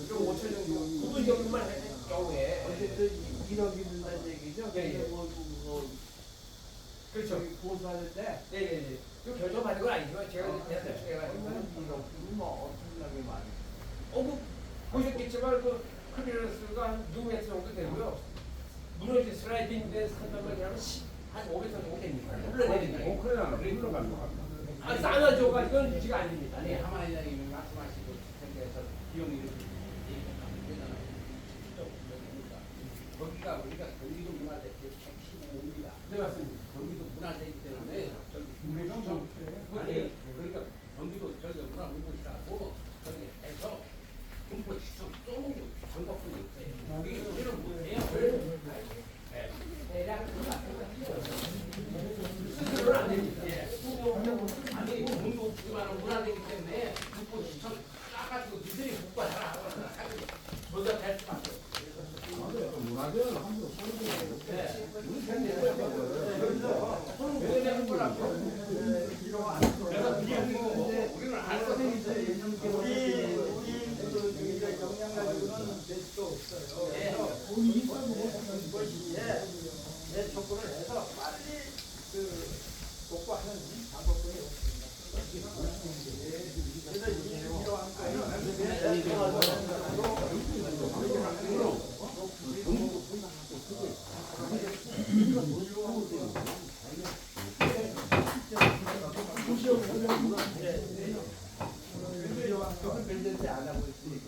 5천 정도 구분 정도만 할 경우에 어쨌든 1억이 든다는 얘기죠. 예, 예. 근데 뭐 그렇죠. 저기 고소하는데 네네네. 그 결정받은 건 아니지만 제가 대한 대충해가지고 1억이면 뭐 엄청나게 많이. 뭐 보셨겠지만 그 클리어런스가 한 6m 정도 되고요. 무너지 슬라이딩 된 산단말이라면 한 5m 정도 됩니다. 흘러내리는 게. 우크라이나는 흘러간 것 같다. 아, 싸나줘가 이건 유지가 아닙니다. 아니 하마이장님이 말씀하시고 주택에서 비용이 이렇게 얘기가 되니까 거기가 우리가 경기도 문화재의 핵심입니다. 네, 맞습니다. 경기도 문화재이기 때문에 저기 아니 그러니까 경기도 저기 문화문고시라고 저기 해서 군포시청 쏘는 게 전국분이 있어요. 우리는 못해요. 대략 스스로는 안 됩니다. 아니 문도 주기만 문화재이기 때문에 군포시청 싸가지고 니들이 복구하라. 저도 될 수밖에 없어요. 문화재는 함부로 소리 네. 우리 팬들 왜 내는 거라고? 내가 비용이고 우리는 알 수 없는 우리 역량 가지고는 될 수가 없어요. 예. 이것이 내 촉구를 해서 빨리 복구하는 방법뿐이 없습니다. 그래서 이러한 별전지 안 하고 있으니까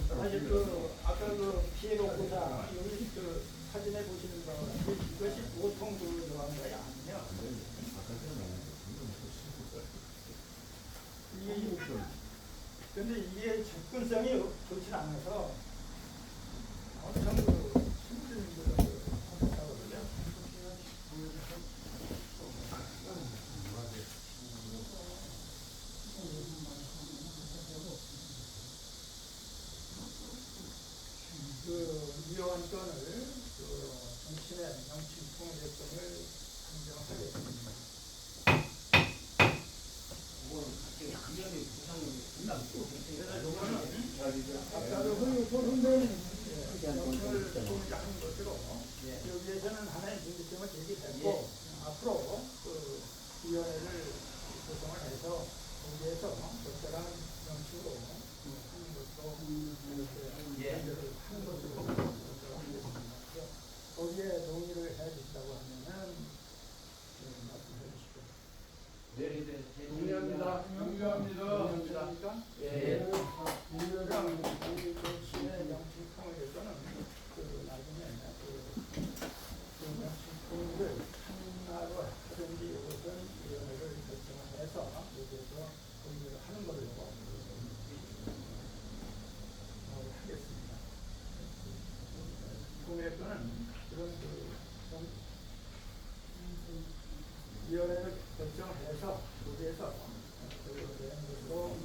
사실 아까 피해 복구자 여기 사진에 보시는 바와 같이 이것이 보통 들어간 것이 아니며 근데 이게 접근성이 좋지 않아서 엄청 힘든 하거든요. 이러한 건을 정치의 정치 통일권을 인정하겠습니다. 아까도 정치를 통일하는 것으로 여기에서는 하나의 문제점을 제기했고 앞으로 위원회를 구성을 해서 거기에서 적절한 정치로 하는 것도 이렇게 하는 것으로 하겠습니다. 거기에 동의를 해주시다고 하면은 말씀해 주시죠. 네, 동의합니다. 동의합니까? 예. 민주당 정치의 정치 통일에서는 나중에 정치 통일을 하나로 하든지 어떤 위원회를 결정을 해서 여기에서 동의를 하는 걸로 하겠습니다. 공약권은 그런 위원회를 결정해서 여기에서 되는 것으로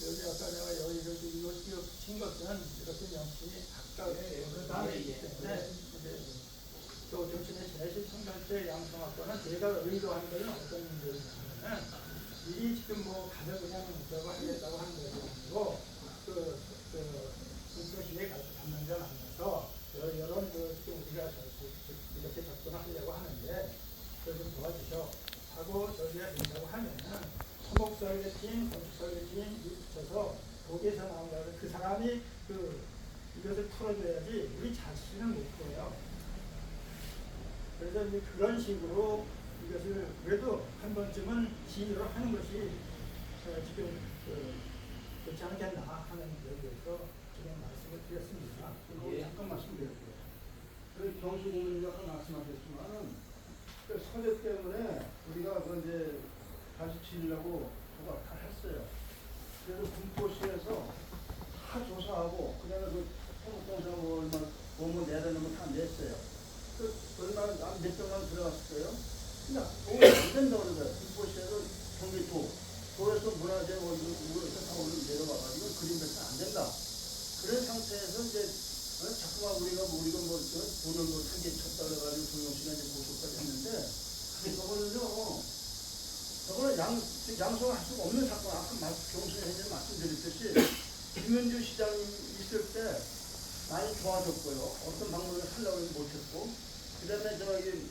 여기 아까 내가 이거 친 것은 이렇게 영신이 각각의 예술이 때문에 또 정신의 제시 청결제 양성학과는 제가 의도한 것은 어떤 문제냐면 이 지금 가서 그냥 저거 하겠다고 하는 것이 아니고 선거시에 가서 담당자 만나서 이런 지금 우리가 이렇게 있어서 거기에서 나온 거예요. 그 사람이 이것을 풀어줘야지 우리 자신은 못 풀어요. 그래서 이제 그런 식으로 이것을 그래도 한 번쯤은 지휘를 하는 것이 지금 좋지 않겠나 하는 여기에서 지금 말씀을 드렸습니다. 그리고 예. 잠깐 말씀드렸고요. 그 경수 고문이 아까 말씀하셨지만은 그 서재 때문에 우리가 그 이제 다시 지으려고 도박 다 했어요. 그래서 군포시에서 다 조사하고 그다음에 그 토목공사 얼마 보면 내려놓으면 다 냈어요. 그 얼마 몇 병만 들어갔을 거예요. 근데 돈이 안 된다고 그러더라고요. 군포시에서 경기도 도에서 문화재 이거 다 오늘 내려와가지고 그림밖에 안 된다. 그런 상태에서 이제 자꾸만 우리가 뭐 돈을 뭐 한개 쳤다 그래가지고 동영씨가 이제 고소까지 했는데 저거는 양성할 수가 없는 사건. 아까 경수에 말씀드렸듯이 김현주 시장이 있을 때 많이 좋아졌고요. 어떤 방법을 하려고 해도 못했고, 그 다음에 저기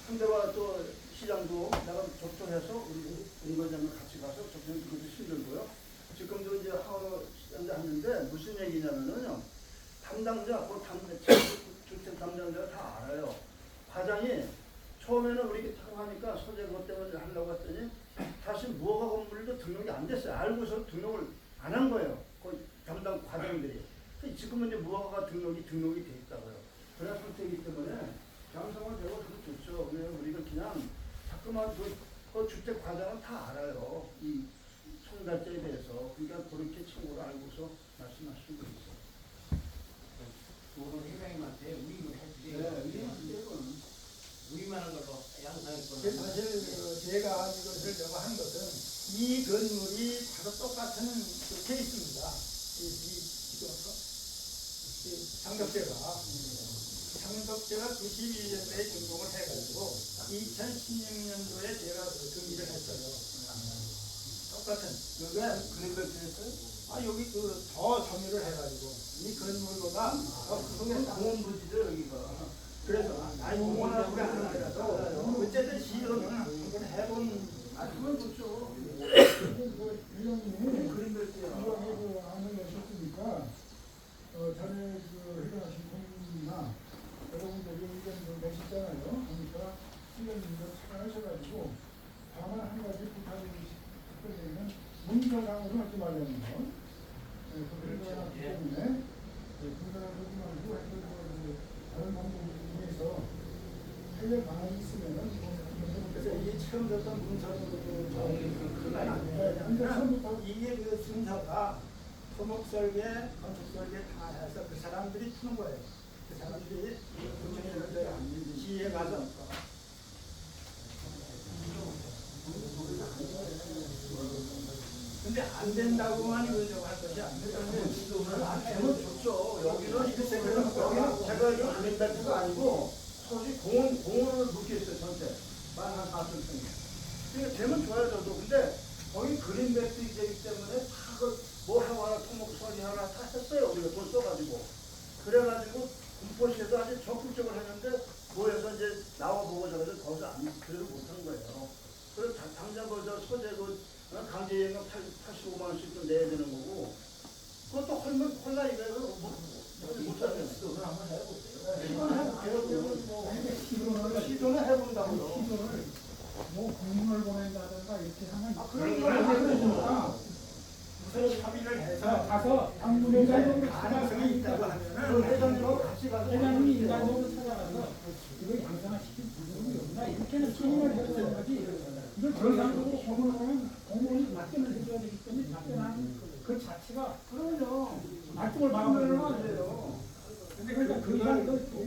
상대와 또 시장도 내가 접촉해서 우리 은관장을 같이 가서 접촉해서 그것도 힘들고요. 지금도 이제 하루 시장도 하는데 무슨 얘기냐면은요. 담당자, 주택 담당자가 다 알아요. 과장이 처음에는 우리 타고 하니까 소재 그것 때문에 하려고 했더니 다시 무허가 건물도 등록이 안 됐어요. 알고서 등록을 안 한 거예요. 그 담당 과장들이. 지금은 이제 무허가 등록이 돼 있다고요. 그런 상태이기 때문에 양성화 되고 그거 좋죠. 왜냐면 우리가 그냥 자꾸만 그 주택 과장은 다 알아요. 이 총달제에 대해서. 그러니까 그렇게 참고로 알고서 말씀하시는 거죠. 도로 회장님한테 우익을 해주세요. 네, 우익만 한 걸로 양상했거든요. 그래서 사실 제가 이것을 제가 한 것은 이 건물이 바로 똑같은 케이스입니다. 지금 장덕제가 92년도에 준공을 해가지고 2016년도에 제가 등기를 했어요. 똑같은. 그림벨트 했어요? 여기 더 점유를 해가지고 이 건물보다 더 크게 공원 부지죠, 여기가. 그래서 공원하고 하는 거라서 어쨌든 시도는 한번 해본. 그건 좋죠. 위원님이 그림벨트야. 이번에 안을 내셨으니까 전에 회견하신 공무나 여러분들이 의견 좀 내셨잖아요. 그러니까 위원님도 참여하셔가지고 다만 한 가지 부탁드리면 문서상으로 하지 말라는 거. 문서상 때문에 문서상 하지 말고 다른 방법을 통해서 해외 방안이 있으면은 그래서 이게 처음 듣던 문서로 그건 아니에요. 이게 그 순서가 토목설계, 건축설계 다 해서 그 사람들이 푸는 거예요. 그 사람들이 지에 가서 근데 안 된다고만 이거 할 것이 아니에요. 되면 좋죠. 여기는 제가 이 그림벨트가 아니고 소식 공원을 묶여 있어요, 전체. 한 4층. 그러니까 되면 좋아요, 저도. 근데 거기 그린벨트 이기 때문에 다 뭐 하나 토목 처리하나 다 했어요. 우리가 돈 써가지고. 그래가지고 군포시에도 아주 적극적으로 했는데 뭐해서 이제 나와보고 저래서 거기서 안 그래도 못한 거예요. 그래서 당장 소재 강제예금 85만 원씩 좀 내야 되는 거고 그것도 홀라 이거를 못하면 시도를 한번 해보세요. 시도는 해본다고요. 시도를 공문을 보낸다든가 이렇게 하면 그런 걸 해보니까 무슨 협의를 해서 가서 인간적으로 가능성이 있다고 하면은 그 회장님하고 같이 가서 회장님이 인간적으로 찾아가서 이걸 양성화시킬 방법이 없나 이렇게는 승인을 해줘야 하지 이걸 정상적으로 공무원이 답변을 해줘야 되기 때문에 답변하는 그 자체가 그럼요. 말뚝을 막으면 안 돼요. 근데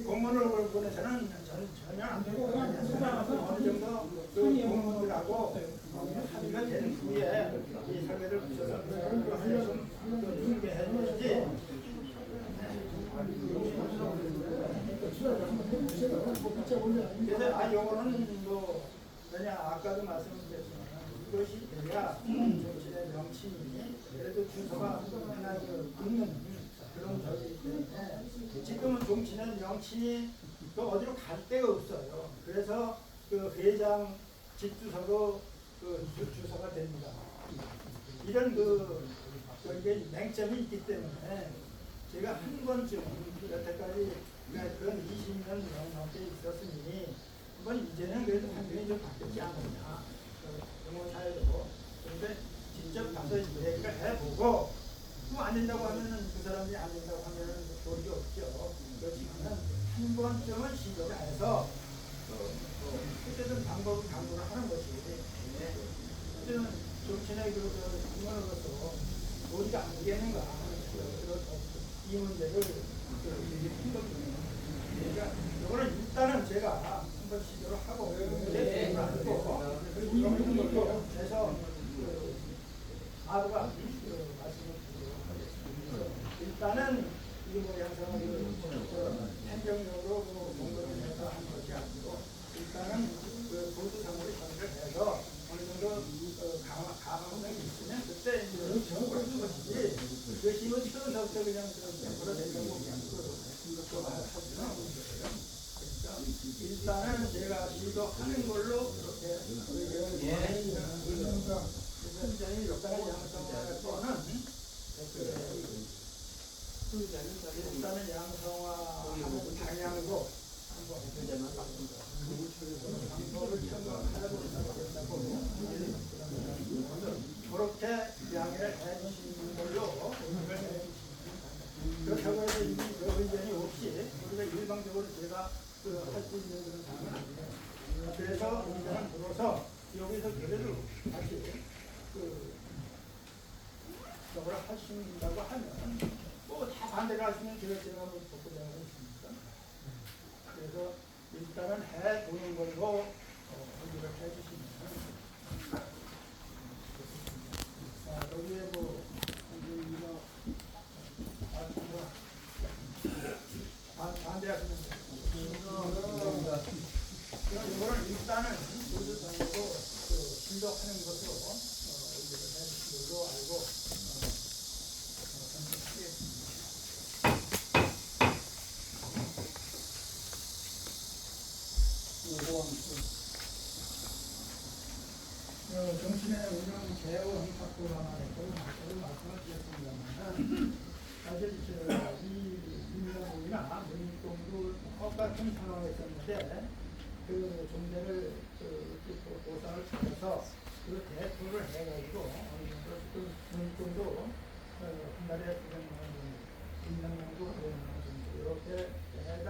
공문을 보내서는 전혀 안 되고 그냥 찾아가서 어느 정도 그 공무원들하고 합의가 된 후에 이 설계를 붙여서 좀 해주지. 그래서 요거는 뭐 왜냐 아까도 말씀드렸지만 이것이 돼야 정치의 명칭이 그래도 주소가 하나 있는 그런 저기 때문에 지금은 종친의 명칭이 또 어디로 갈 데가 없어요. 그래서 그 회장 집 주소로 그 주소가 됩니다. 이런 그 이게 맹점이 있기 때문에 제가 한 번쯤 여태까지 그런 20년 넘게 있었으니 한번 이제는 그래도 환경이 좀 바뀌지 않느냐 영어 사회도. 그런데 직접 가서 얘기를 해보고 또 안 된다고 하면은 그 사람이 안 된다고 하면은 도리가 없죠. 그렇지만은 한 번쯤은 시도를 해서 어쨌든 방법을 강구를 하는 것이 어쨌든 정치나 그거로서 도리가 안 되겠는가 이 문제를 그러니까 이거는 일단은 제가 한번 시도를 하고 내 돈을 알고 그리고 이런 것도 해서 아루가 말씀을 드리도록 하겠습니다. 일단은 이게 뭐 양성을 행정적으로 공부를 해서 한 것이 아니고 일단은 보수상으로 정리를 해서 어느 정도 가능성이 있으면 그때 이제 정보를 하는 것이지 그것이 뭐 처음부터 그냥 그런 된다고 그냥 그것도 하지는 않고 있어요. 그러니까 일단은 제가 시도하는 걸로 그렇게 굉장히 역할을 양성화할 거는 일단은 양성화하는 방향으로 한번 방법을 생각하고 그렇게 양해를 해주시는 걸로 그렇다고 해서 이 의견이 없이 우리가 일방적으로 제가 할 수 있는 그런 상황은 아니에요. 그래서 의견을 들어서 여기서 그래도 다시 저걸 하신다고 하면 뭐 다 반대를 하시면 제가 뭐 복구되는 거 있습니까? 그래서 일단은 해보는 걸로 의견을 해주시면 여기에 뭐 반대하시는 이거는 일단은 모두상으로 신도하는 것으로 의견을 해주신 걸로 알고 정신의 운영 개원 확보만에 말씀을 드렸습니다만 사실 이 민주당이나 민주공도 똑같은 상황에 있었는데 그 종대를 보상을 찾아서 그 대표를 해가지고 어느 정도 그 민주공도 한 달에 인당량도 이렇게 매달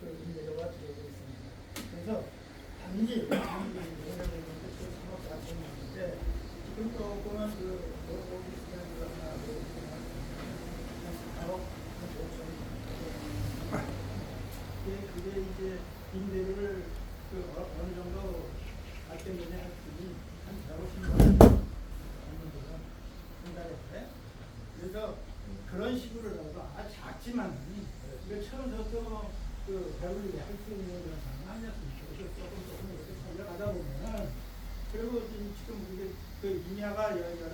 인재료가 들어오고 있습니다. 그래서 단지 예를 사업 자체는 있는데 지금 조금은 오피스나 그게 이제 임대료를 어느 정도 할 때문에 할 분이 한 150만 원 정도가 한 달에. 그래서 그런 식으로라도 작지만 이거 처음부터 배우려고 할 수 있는 그런 상황이 아니었습니까? 그래서 조금 이렇게 살려가다 보면은 그리고 지금 우리 인야가 여기를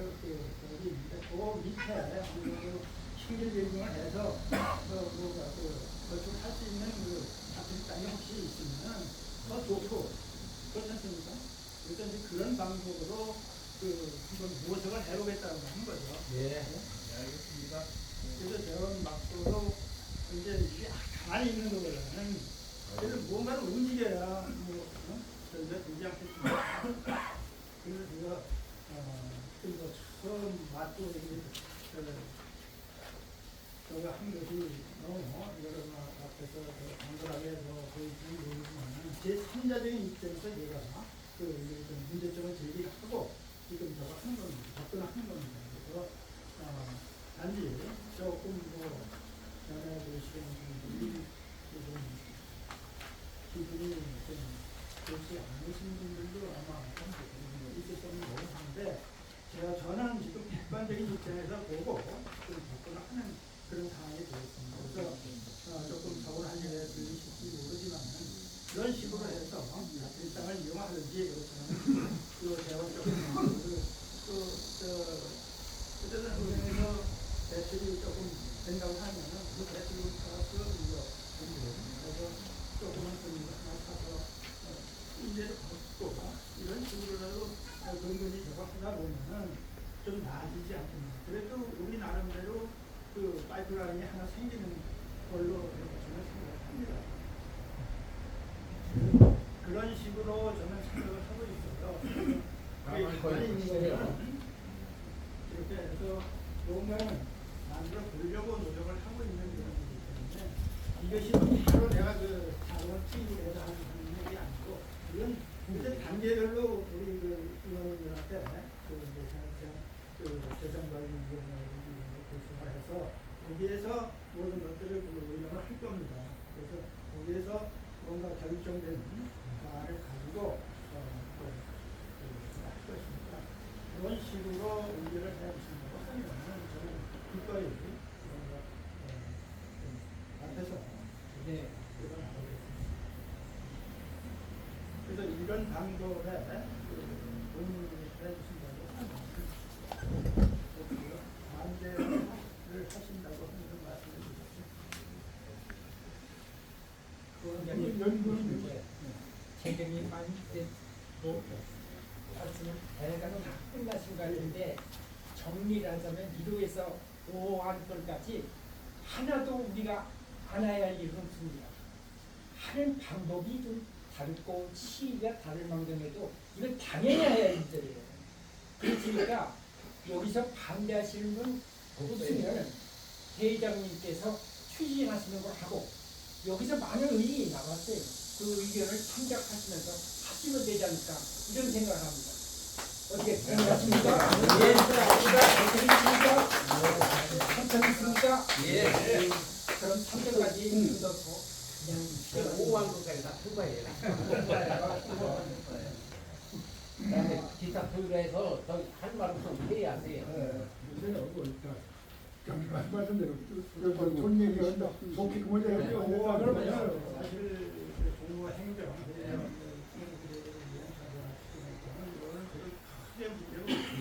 여기 있는데 그 밑에 어느 정도 신길 빌딩을 해서 건축할 수 있는 자필 땅이 혹시 있으면 더 좋고 그렇지 않습니까? 그래서 이제 그런 방법으로 한번 모색을 해보겠다고 하는 거죠. 예. 알겠습니다. 그래서 저런 막도로 이제 가만히 있는 것보다는 그래서 무언가를 움직여야 저희가 되지 않겠습니까? 그래서 제가 처음 막도 저가 한 것이 너무 여러 앞에서 간단하게 보이지는 모르지만 제 3자적인 입장에서 제가 문제점을 제기하고 지금 저가 하는 겁니다. 접근하는 겁니다. 그래서 단지 조금 전에 보시는 분들이 기분이 좀 좋지 않으신 분들도 아마 있을 거라고 하는데 저는 지금 객관적인 입장에서 보고 좀 접근을 하는 그런 상황이 되었습니다. 그래서 조금 적응하게 들리실지 모르지만 그런 식으로 해서 일상을 이용하든지 그렇지만 대화적인 어쨌든 은행에서 대출이 조금 된다고 하면 그 대출을 받아서 그래서 조금은 하나 사서 이제를 받고 이런 식으로라도 근근히 저거 하다 보면은 좀 나아지지 않겠나. 그래도 우리 나름대로 그 파이프라인이 하나 생기는 걸로 저는 생각합니다. 그런 식으로 저는 생각을 하고 있어요. 가만히 있는 거는 이렇게 해서 뭔가는 만들어 보려고 노력을 하고 있는 그런 거기 때문에 이것이 바로 내가 그 자원 TV에서 하는 얘기 아니고 이건 이제 단계별로 우리 그 의원님한테 그 재정관리위원회를 구성을 해서 거기에서 모든 것들을 의논을 할 겁니다. 그래서 거기에서 뭔가 결정된 사안을 가지고 할 것이니까 그런 식으로 의견을 내주신다고 하면 저는 기꺼이 앞에서 일어나보겠습니다. 그래서 이런 방법에 동의해 주신다고 하면 반대를 하신다고 하는 말씀을 드렸습니다. 연구는 재경이 많이 뭐 말씀은 대가는 다 끝나신 것 같은데 정리를 하자면 1호에서 5안건까지 하나도 우리가 안아야 할 일은 없습니다. 하는 방법이 좀 다르고 시기가 다를 망정에도 이건 당연히 해야 할 일들이에요. 그러니까 여기서 반대하시는 분 없으면 대회장님께서 추진하시는 걸 하고 여기서 많은 의견이 나왔어요. 그 의견을 참작하시면서 하시면 되지 않을까 이런 생각을 합니다. 어떻게 생각하십니까? 예, 괜찮습니까? 예. 그럼 3절까지 넣고 그냥 5만 것까지 다 통과해라. 그다음에 기타 토요일에서 한 말씀 해야 돼요. 요새는 어고 있다. 말씀대로 돈 얘기한다. 속히 그 문제가 그러면 사실 공무 행정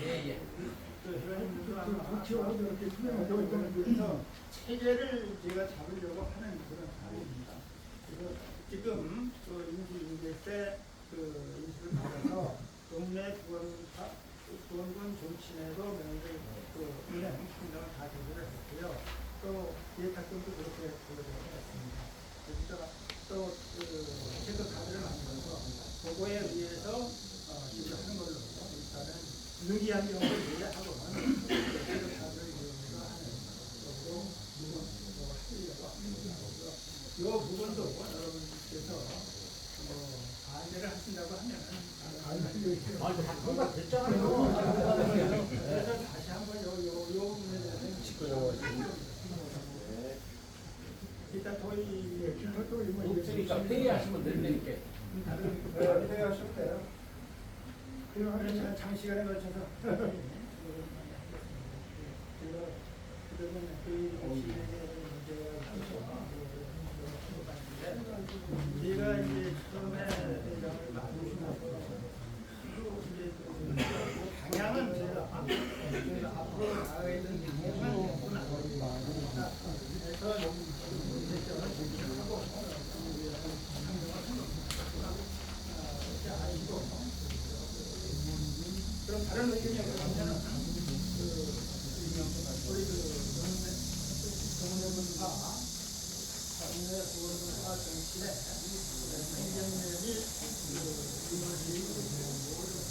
예. 그래서 체계를 제가 잡으려고 하는 그런 사람입니다. 그래서 지금 그 임시 때 그 인수를 받아서 동네 구원군 종친회도 명절 그 은행 충당을 다 제도를 했고요. 또 예탁금도 그렇게 보여드렸습니다. 그래서 또그 체크 카드를 만들어서 그거에 의해서 지급하는 걸로 일단은 느리한 경우를 제외하고는 체크 카드를 이용해서 하는 쪽으로 하려고 합니다. 이 부분도 여러분께서 반대를 하신다고 하면 다 통과 됐잖아요. 그래서 다시 한번 요 부분에 대해서 일단 없으니까 회의하시면 된다니까. 회의하시면 돼요. 그러면 장시간에 걸쳐서 그러면 제가 이제 처음에 대장을 맡으시고 이제 방향은 제가 앞으로 나가야 되는 방향은 그래서 대장을 제시하고 그럼 다른 의견이 없으면 우리 동네문화 동네 구원문화 정치의 행정면이 이루어지고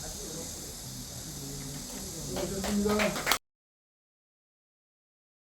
같이 노력하겠습니다. 수고하셨습니다.